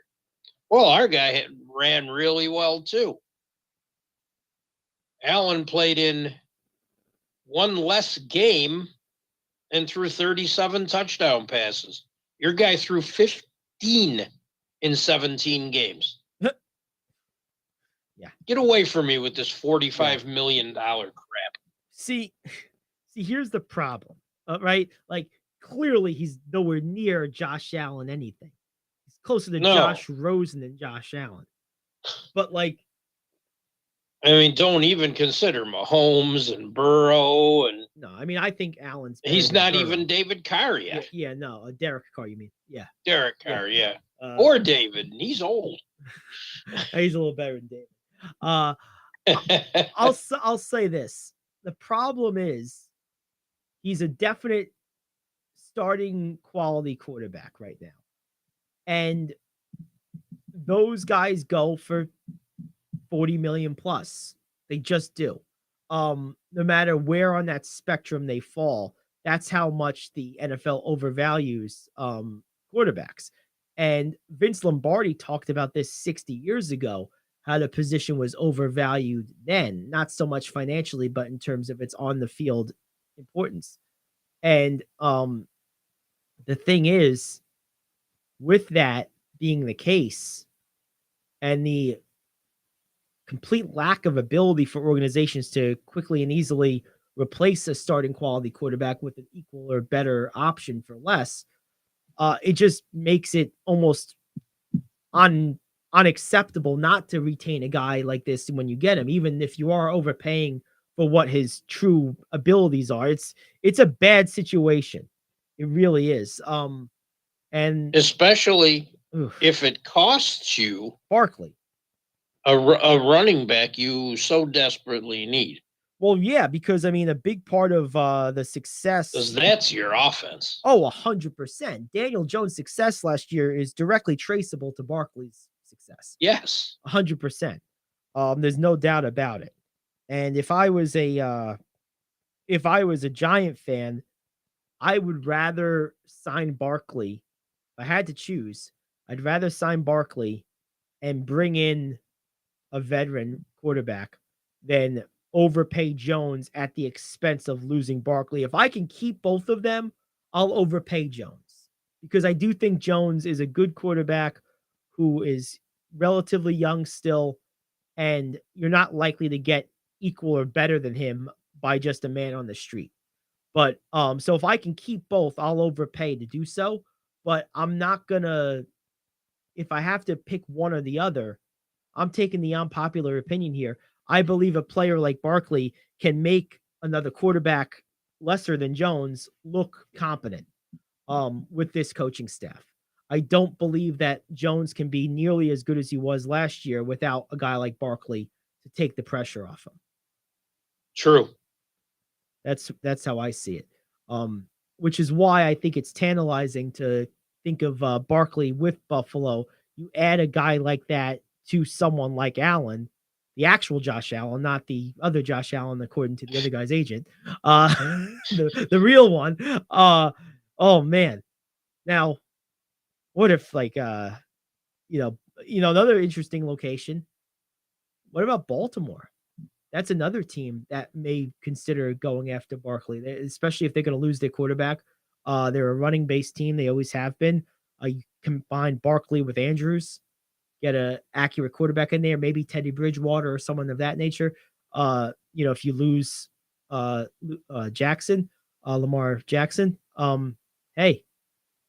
Well, our guy ran really well too. Allen played in 1 less game and threw 37 touchdown passes. Your guy threw 15 in 17 games. Get away from me with this $45 million crap. See, here's the problem, right? Like, clearly he's nowhere near Josh Allen anything. He's closer to No. Josh Rosen than Josh Allen. But, like, I mean, don't even consider Mahomes and Burrow. And no, I mean, I think Allen's better he's than not Burrow. even David Carr yet. Yeah, no, Derek Carr, you mean? Yeah. Derek Carr, yeah. Or Or David. And he's old. he's a little better than David. I'll say this. The problem is he's a definite starting quality quarterback right now. And those guys go for 40 million plus. They just do. No matter where on that spectrum they fall, that's how much the NFL overvalues quarterbacks. And Vince Lombardi talked about this 60 years ago, how the position was overvalued then, not so much financially, but in terms of its on the field importance. And the thing is, with that being the case, and the complete lack of ability for organizations to quickly and easily replace a starting quality quarterback with an equal or better option for less, it just makes it almost unacceptable not to retain a guy like this when you get him, even if you are overpaying for what his true abilities are. It's a bad situation. It really is. And especially if it costs you Barkley, a running back you so desperately need. Well, yeah, because I mean, a big part of the success, because that's your offense. Oh, 100%. Daniel Jones' success last year is directly traceable to Barkley's success. Yes, 100%. There's no doubt about it. And if I was a Giant fan, I would rather sign Barkley. If I had to choose, I'd rather sign Barkley and bring in a veteran quarterback than overpay Jones at the expense of losing Barkley. If I can keep both of them, I'll overpay Jones, because I do think Jones is a good quarterback who is relatively young still, and you're not likely to get equal or better than him by just a man on the street. But so if I can keep both, I'll overpay to do so. But I'm not gonna, if I have to pick one or the other, I'm taking the unpopular opinion here. I believe a player like Barkley can make another quarterback lesser than Jones look competent with this coaching staff. I don't believe that Jones can be nearly as good as he was last year without a guy like Barkley to take the pressure off him. True. That's how I see it. Which is why I think it's tantalizing to think of Barkley with Buffalo. You add a guy like that to someone like Allen, the actual Josh Allen, not the other Josh Allen, according to the other guy's agent, the real one. Oh man. Now, what if another interesting location? What about Baltimore? That's another team that may consider going after Barkley, especially if they're going to lose their quarterback. They're a running-based team. They always have been. You combine Barkley with Andrews, get an accurate quarterback in there, maybe Teddy Bridgewater or someone of that nature. If you lose Lamar Jackson, hey,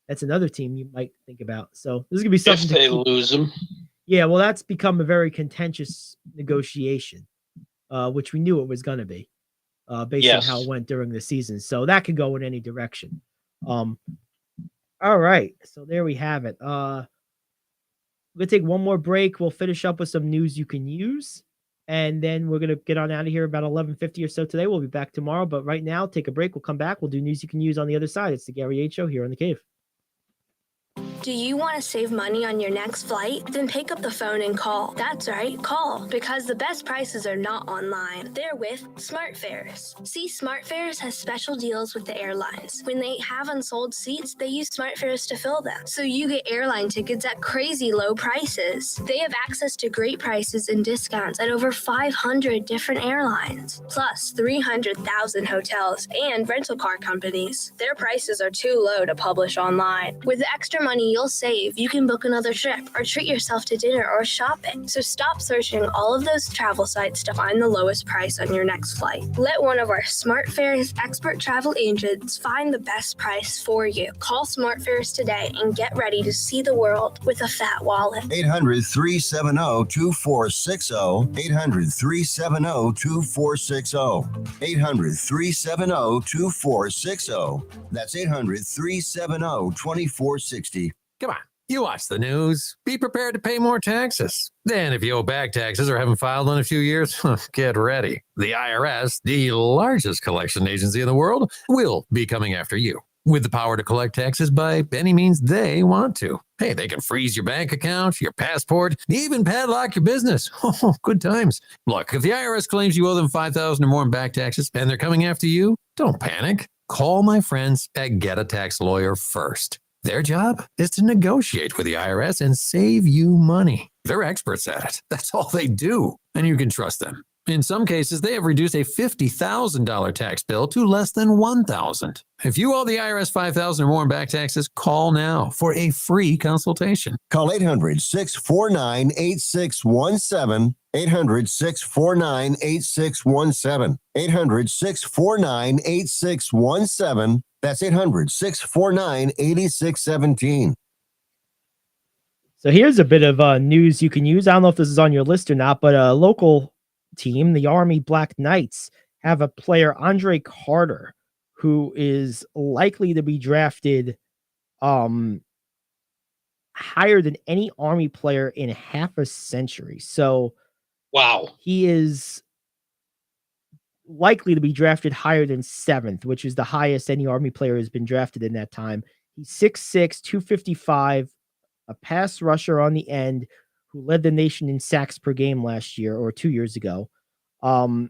that's another team you might think about. So this is gonna be something. If they lose him, yeah, well, that's become a very contentious negotiation, which we knew it was going to be, based on how it went during the season. So that could go in any direction. All right, so there we have it. We're gonna take one more break. We'll finish up with some news you can use, and then we're gonna get on out of here about 11:50 or so today. We'll be back tomorrow, but right now, take a break. We'll come back. We'll do news you can use on the other side. It's the Gary Ayd Show here on The Cave. Do you want to save money on your next flight? Then pick up the phone and call. That's right, call. Because the best prices are not online. They're with SmartFares. See, SmartFares has special deals with the airlines. When they have unsold seats, they use SmartFares to fill them. So you get airline tickets at crazy low prices. They have access to great prices and discounts at over 500 different airlines. Plus 300,000 hotels and rental car companies. Their prices are too low to publish online. With the extra money money you'll save, you can book another trip or treat yourself to dinner or shopping. So stop searching all of those travel sites to find the lowest price on your next flight. Let one of our SmartFares expert travel agents find the best price for you. Call SmartFares today and get ready to see the world with a fat wallet. 800-370-2460. 800-370-2460. 800-370-2460. That's 800-370-2460. Come on, you watch the news. Be prepared to pay more taxes. Then if you owe back taxes or haven't filed in a few years, get ready. The IRS, the largest collection agency in the world, will be coming after you with the power to collect taxes by any means they want to. Hey, they can freeze your bank account, your passport, even padlock your business. Oh, good times. Look, if the IRS claims you owe them $5,000 or more in back taxes and they're coming after you, don't panic. Call my friends at Get a Tax Lawyer first. Their job is to negotiate with the IRS and save you money. They're experts at it. That's all they do, and you can trust them. In some cases, they have reduced a $50,000 tax bill to less than $1,000. If you owe the IRS $5,000 or more in back taxes, call now for a free consultation. Call 800-649-8617. 800-649-8617. 800-649-8617. That's 800-649-8617. So here's a bit of news you can use. I don't know if this is on your list or not, but a local team, the Army Black Knights, have a player, Andre Carter, who is likely to be drafted higher than any Army player in half a century. So wow, he is likely to be drafted higher than 7th, which is the highest any Army player has been drafted in that time. He's 6'6", 255, a pass rusher on the end who led the nation in sacks per game last year or 2 years ago. And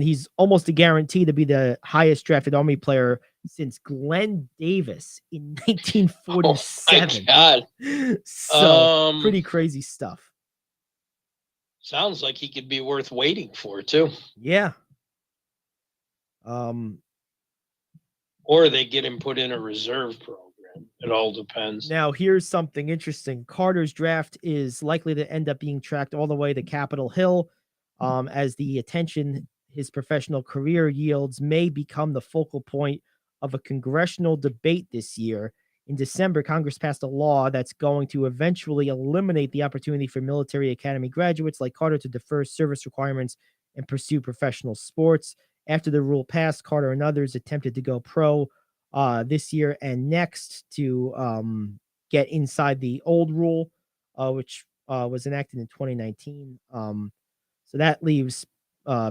he's almost a guarantee to be the highest drafted Army player since Glenn Davis in 1947. Oh my God. So pretty crazy stuff. Sounds like he could be worth waiting for too. Yeah. Or they get him put in a reserve program. It all depends. Now, here's something interesting. Carter's draft is likely to end up being tracked all the way to Capitol Hill, as the attention his professional career yields may become the focal point of a congressional debate this year. In December, Congress passed a law that's going to eventually eliminate the opportunity for military academy graduates like Carter to defer service requirements and pursue professional sports. After the rule passed, Carter and others attempted to go pro this year and next to get inside the old rule, which was enacted in 2019. So that leaves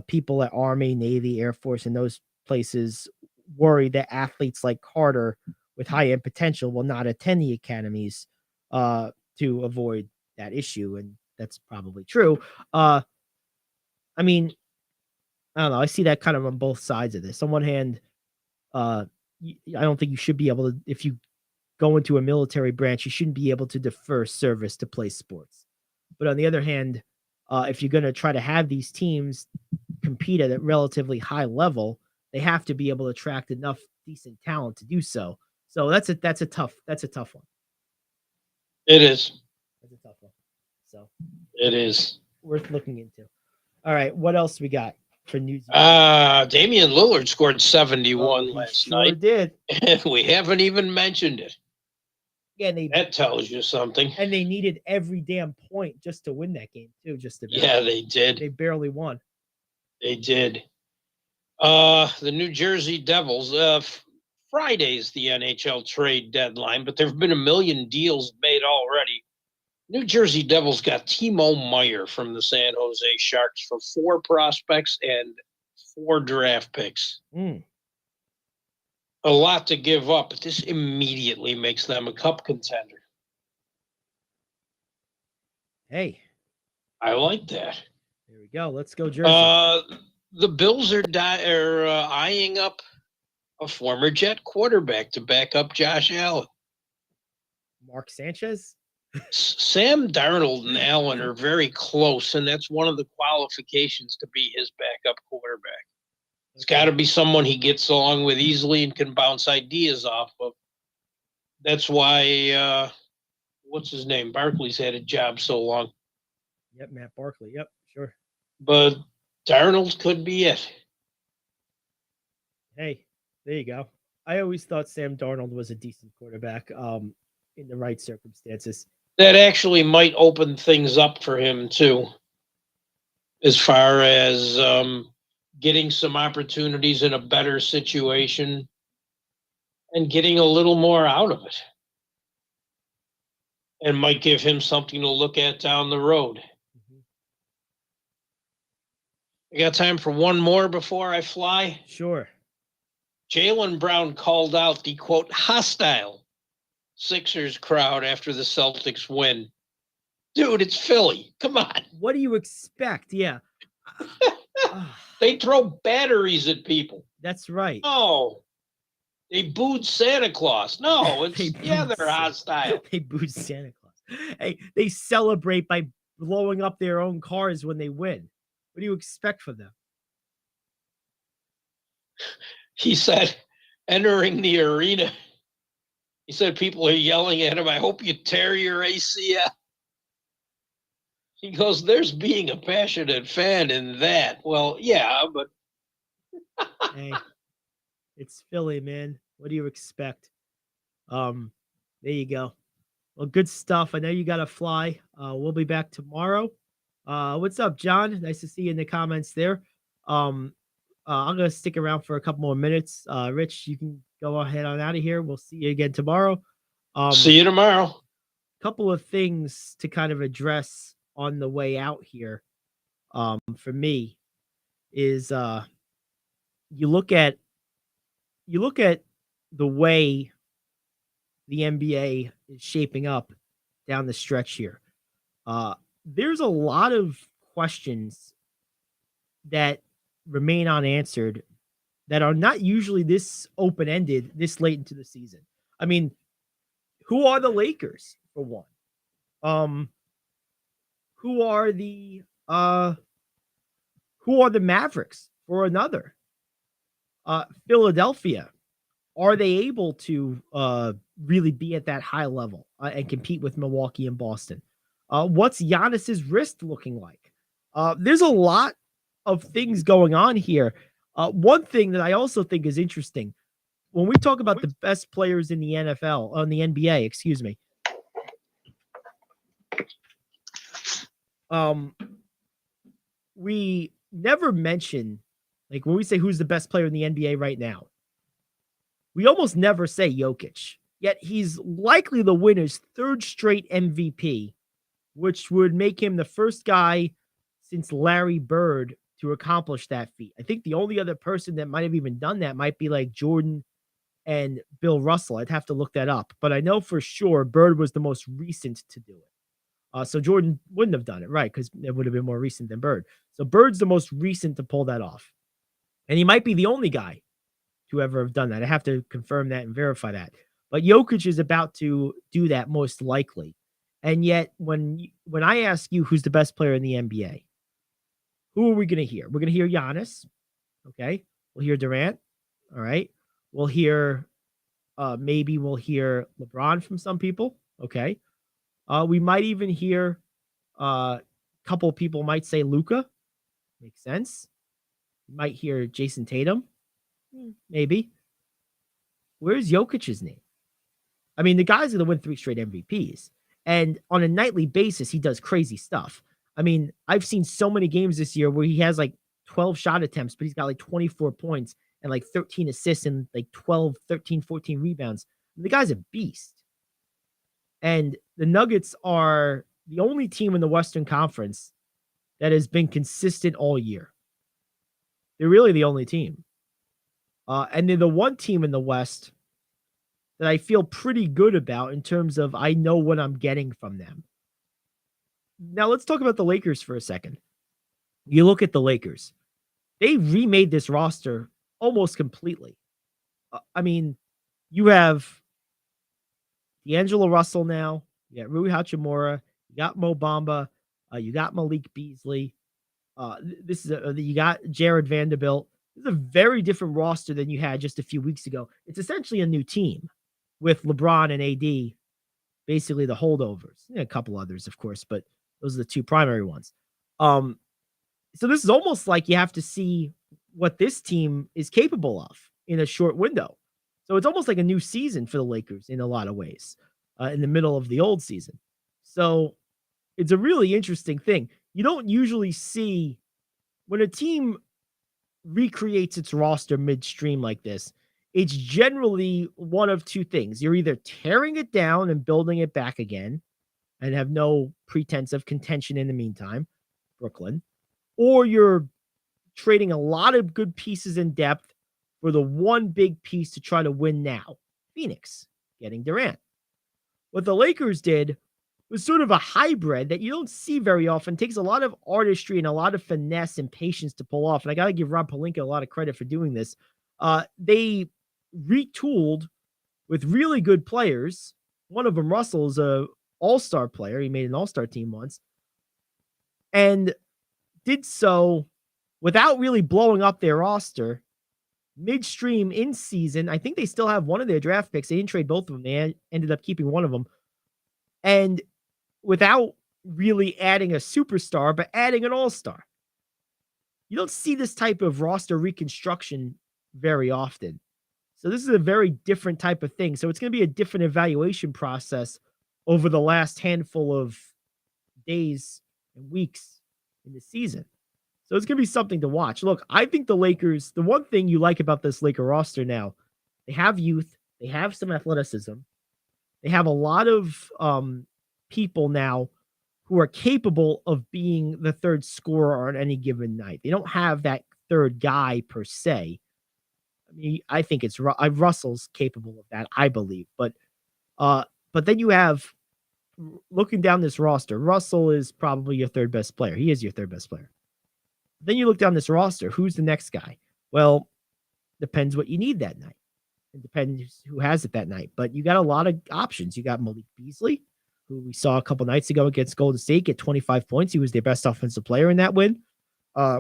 people at Army, Navy, Air Force, and those places worried that athletes like Carter with high-end potential will not attend the academies to avoid that issue. And that's probably true. I mean, I don't know. I see that kind of on both sides of this. On one hand, I don't think you should be able to, if you go into a military branch, you shouldn't be able to defer service to play sports. But on the other hand, if you're going to try to have these teams compete at a relatively high level, they have to be able to attract enough decent talent to do so. So that's a tough one. It is. That's a tough one. So it is worth looking into. All right, what else we got for news? Damian Lillard scored 71 last night. Did. And we haven't even mentioned it. Yeah, that tells you something. And they needed every damn point just to win that game too. Yeah, they did. They barely won. They did. The New Jersey Devils. Friday's the NHL trade deadline, but there have been a million deals made already. New Jersey Devils got Timo Meier from the San Jose Sharks for 4 prospects and 4 draft picks. A lot to give up, but this immediately makes them a cup contender. Hey. I like that. There we go. Let's go, Jersey. The Bills are eyeing up a former Jet quarterback to back up Josh Allen. Mark Sanchez? Sam Darnold and Allen are very close, and that's one of the qualifications to be his backup quarterback. It's got to be someone he gets along with easily and can bounce ideas off of. That's why what's his name? Barkley's had a job so long. Yep, Matt Barkley. Yep, sure. But Darnold could be it. Hey, there you go. I always thought Sam Darnold was a decent quarterback in the right circumstances. That actually might open things up for him too, as far as getting some opportunities in a better situation and getting a little more out of it. And might give him something to look at down the road. I got time for one more before I fly? Sure. Jaylen Brown called out the, quote, hostile Sixers crowd after the Celtics win. Dude, it's Philly. Come on. What do you expect? Yeah. They throw batteries at people. That's right. No. They booed Santa Claus. No, it's they're hostile. They booed Santa Claus. Hey, they celebrate by blowing up their own cars when they win. What do you expect from them? He said, entering the arena, he said people are yelling at him, I hope you tear your ACL. He goes, there's being a passionate fan in that. Well, yeah, but hey, it's Philly, man. What do you expect? There you go. Well, good stuff. I know you got to fly. We'll be back tomorrow. What's up, John? Nice to see you in the comments there. I'm going to stick around for a couple more minutes. Rich, you can go ahead on out of here. We'll see you again tomorrow. See you tomorrow. Couple of things to kind of address on the way out here. For me is you look at the way the NBA is shaping up down the stretch here. There's a lot of questions that remain unanswered that are not usually this open-ended this late into the season. I mean, who are the Lakers for one? Who are the Mavericks for another? Philadelphia, are they able to really be at that high level and compete with Milwaukee and Boston? What's Giannis's wrist looking like? There's a lot of things going on here. One thing that I also think is interesting, when we talk about the best players in the NFL, on the NBA, excuse me, we never mention, like when we say who's the best player in the NBA right now, we almost never say Jokic, yet he's likely to win his third straight MVP, which would make him the first guy since Larry Bird to accomplish that feat. I think the only other person that might have even done that might be like Jordan and Bill Russell. I'd have to look that up, but I know for sure Bird was the most recent to do it. So Jordan wouldn't have done it, right? Because it would have been more recent than Bird. So Bird's the most recent to pull that off. And he might be the only guy to ever have done that. I have to confirm that and verify that. But Jokic is about to do that most likely. And yet, when I ask you who's the best player in the NBA, who are we going to hear? We're going to hear Giannis. Okay. We'll hear Durant. All right. We'll hear, maybe we'll hear LeBron from some people. Okay. We might even hear a couple of people might say Luka. Makes sense. You might hear Jason Tatum. Maybe. Where's Jokic's name? I mean, the guy's going to win 3 straight MVPs. And on a nightly basis, he does crazy stuff. I mean, I've seen so many games this year where he has like 12 shot attempts, but he's got like 24 points and like 13 assists and like 12, 13, 14 rebounds. The guy's a beast. And the Nuggets are the only team in the Western Conference that has been consistent all year. They're really the only team. And they're the one team in the West that I feel pretty good about in terms of I know what I'm getting from them. Now, let's talk about the Lakers for a second. You look at the Lakers. They remade this roster almost completely. I mean, you have D'Angelo Russell now. You got Rui Hachimura. You got Mo Bamba. You got Malik Beasley. You got Jared Vanderbilt. This is a very different roster than you had just a few weeks ago. It's essentially a new team with LeBron and AD basically the holdovers. A couple others, of course, but those are the two primary ones. So this is almost like you have to see what this team is capable of in a short window. So it's almost like a new season for the Lakers in a lot of ways, in the middle of the old season. So it's a really interesting thing. You don't usually see when a team recreates its roster midstream like this. It's generally one of two things. You're either tearing it down and building it back again and have no pretense of contention in the meantime, Brooklyn, or you're trading a lot of good pieces in depth for the one big piece to try to win now, Phoenix, getting Durant. What the Lakers did was sort of a hybrid that you don't see very often. It takes a lot of artistry and a lot of finesse and patience to pull off. And I got to give Rob Pelinka a lot of credit for doing this. They retooled with really good players. One of them, Russell, is a all-star player. He made an all-star team once. And did so without really blowing up their roster. Midstream in season, I think they still have one of their draft picks. They didn't trade both of them. They ended up keeping one of them. And without really adding a superstar, but adding an all-star. You don't see this type of roster reconstruction very often. So this is a very different type of thing. So it's going to be a different evaluation process over the last handful of days and weeks in the season. So it's going to be something to watch. Look, I think the Lakers, the one thing you like about this Laker roster now, they have youth, they have some athleticism, they have a lot of people now who are capable of being the third scorer on any given night. They don't have that third guy per se. I mean, I think it's Russell's capable of that, I believe. But then you have, looking down this roster, Russell is probably your third best player. He is your third best player. Then you look down this roster. Who's the next guy? Well, depends what you need that night. It depends who has it that night. But you got a lot of options. You got Malik Beasley, who we saw a couple nights ago against Golden State get 25 points. He was their best offensive player in that win.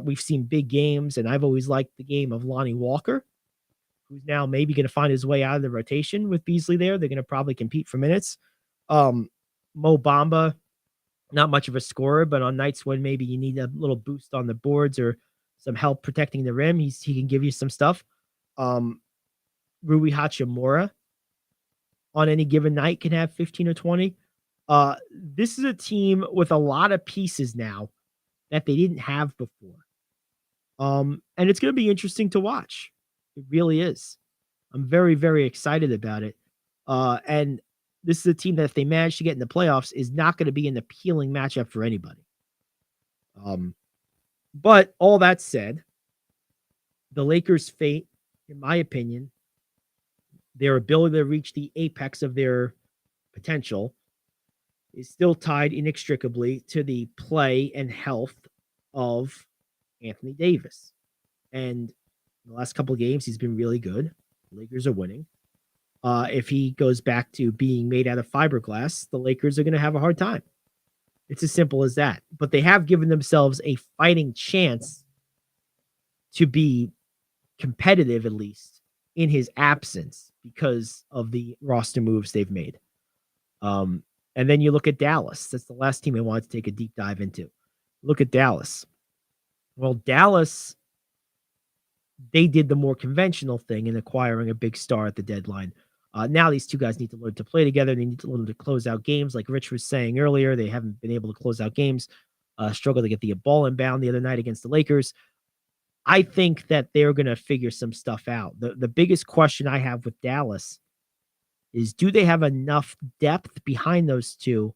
We've seen big games, and I've always liked the game of Lonnie Walker, who's now maybe going to find his way out of the rotation with Beasley there. They're going to probably compete for minutes. Mo Bamba, not much of a scorer, but on nights when maybe you need a little boost on the boards or some help protecting the rim, he can give you some stuff. Rui Hachimura on any given night can have 15 or 20. This is a team with a lot of pieces now that they didn't have before. And it's going to be interesting to watch. It really is. I'm very, very excited about it. And this is a team that if they manage to get in the playoffs is not going to be an appealing matchup for anybody. But all that said, the Lakers' fate, in my opinion, their ability to reach the apex of their potential is still tied inextricably to the play and health of Anthony Davis. And in the last couple of games, he's been really good. The Lakers are winning. If he goes back to being made out of fiberglass, the Lakers are going to have a hard time. It's as simple as that. But they have given themselves a fighting chance to be competitive, at least, in his absence because of the roster moves they've made. And then you look at Dallas. That's the last team I wanted to take a deep dive into. Look at Dallas. Well, Dallas, they did the more conventional thing in acquiring a big star at the deadline. Now these two guys need to learn to play together. They need to learn to close out games. Like Rich was saying earlier, they haven't been able to close out games. Struggled to get the ball inbound the other night against the Lakers. I think that they're going to figure some stuff out. The biggest question I have with Dallas is, do they have enough depth behind those two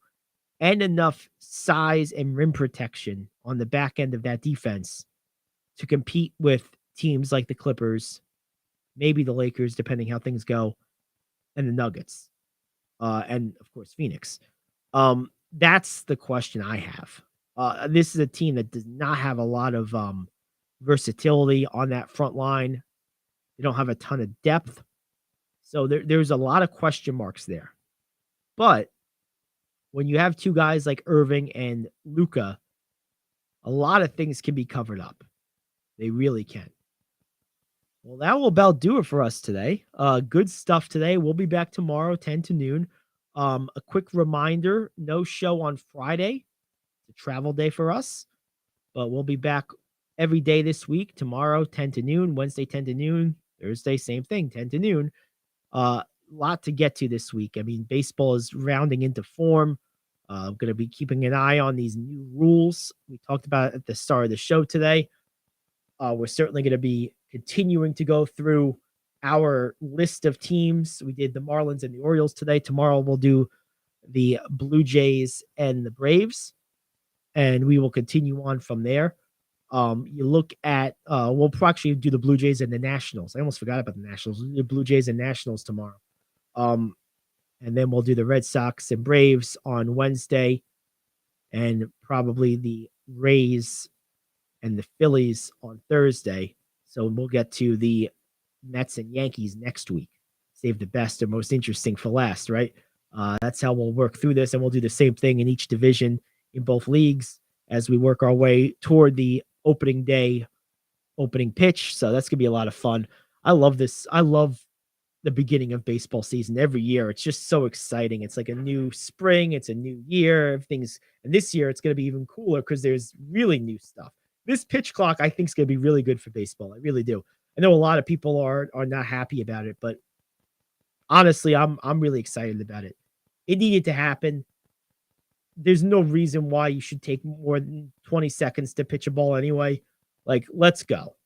and enough size and rim protection on the back end of that defense to compete with teams like the Clippers, maybe the Lakers, depending how things go, and the Nuggets, and of course Phoenix. That's the question I have. This is a team that does not have a lot of versatility on that front line. They don't have a ton of depth, so there's a lot of question marks there. But when you have two guys like Irving and Luka, a lot of things can be covered up. They really can. Well, that will about do it for us today. Good stuff today. We'll be back tomorrow, 10 to noon. A quick reminder, no show on Friday. It's a travel day for us, but we'll be back every day this week. Tomorrow, 10 to noon, Wednesday, 10 to noon, Thursday, same thing, 10 to noon. Lot to get to this week. I mean, baseball is rounding into form. I'm going to be keeping an eye on these new rules we talked about at the start of the show today. We're certainly going to be continuing to go through our list of teams. We did the Marlins and the Orioles today. Tomorrow we'll do the Blue Jays and the Braves, and we will continue on from there. You look at, we'll actually do the Blue Jays and the Nationals. I almost forgot about the Nationals. We'll do the Blue Jays and Nationals tomorrow. And then we'll do the Red Sox and Braves on Wednesday, and probably the Rays and the Phillies on Thursday. So we'll get to the Mets and Yankees next week. Save the best or most interesting for last, right? That's how we'll work through this, and we'll do the same thing in each division in both leagues as we work our way toward the opening day, opening pitch. So that's going to be a lot of fun. I love this. I love the beginning of baseball season every year. It's just so exciting. It's like a new spring. It's a new year. And this year it's going to be even cooler because there's really new stuff. This pitch clock, I think, is going to be really good for baseball. I really do. I know a lot of people are not happy about it, but honestly, I'm really excited about it. It needed to happen. There's no reason why you should take more than 20 seconds to pitch a ball anyway. Like, let's go.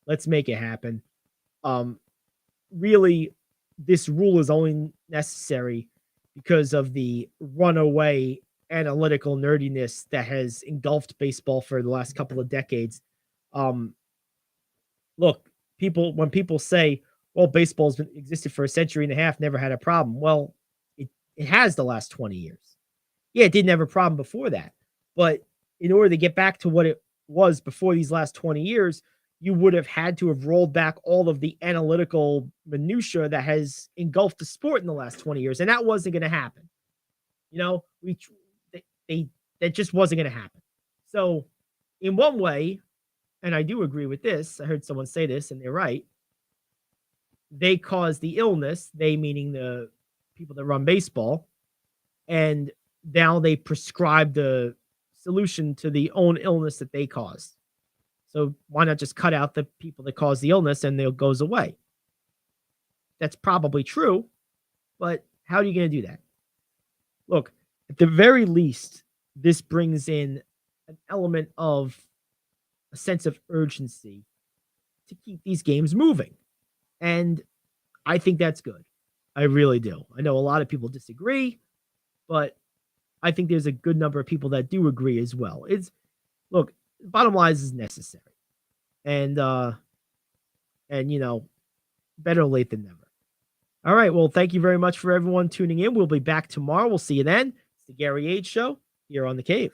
Let's make it happen. Really, this rule is only necessary because of the runaway analytical nerdiness that has engulfed baseball for the last couple of decades. Look, when people say, well, baseball's been existed for a century and a half, never had a problem. Well, it has the last 20 years. Yeah, it didn't have a problem before that. But in order to get back to what it was before these last 20 years, you would have had to have rolled back all of the analytical minutia that has engulfed the sport in the last 20 years. And that wasn't going to happen. You know, that just wasn't going to happen. So in one way, and I do agree with this, I heard someone say this and they're right. They caused the illness, they meaning the people that run baseball, and now they prescribe the solution to the own illness that they caused. So why not just cut out the people that cause the illness and it goes away? That's probably true, but how are you going to do that? Look, at the very least, this brings in an element of a sense of urgency to keep these games moving. And I think that's good. I really do. I know a lot of people disagree, but I think there's a good number of people that do agree as well. Look, bottom line is necessary. And you know, better late than never. All right. Well, thank you very much for everyone tuning in. We'll be back tomorrow. We'll see you then. It's the Gary Ayd Show here on The Cave.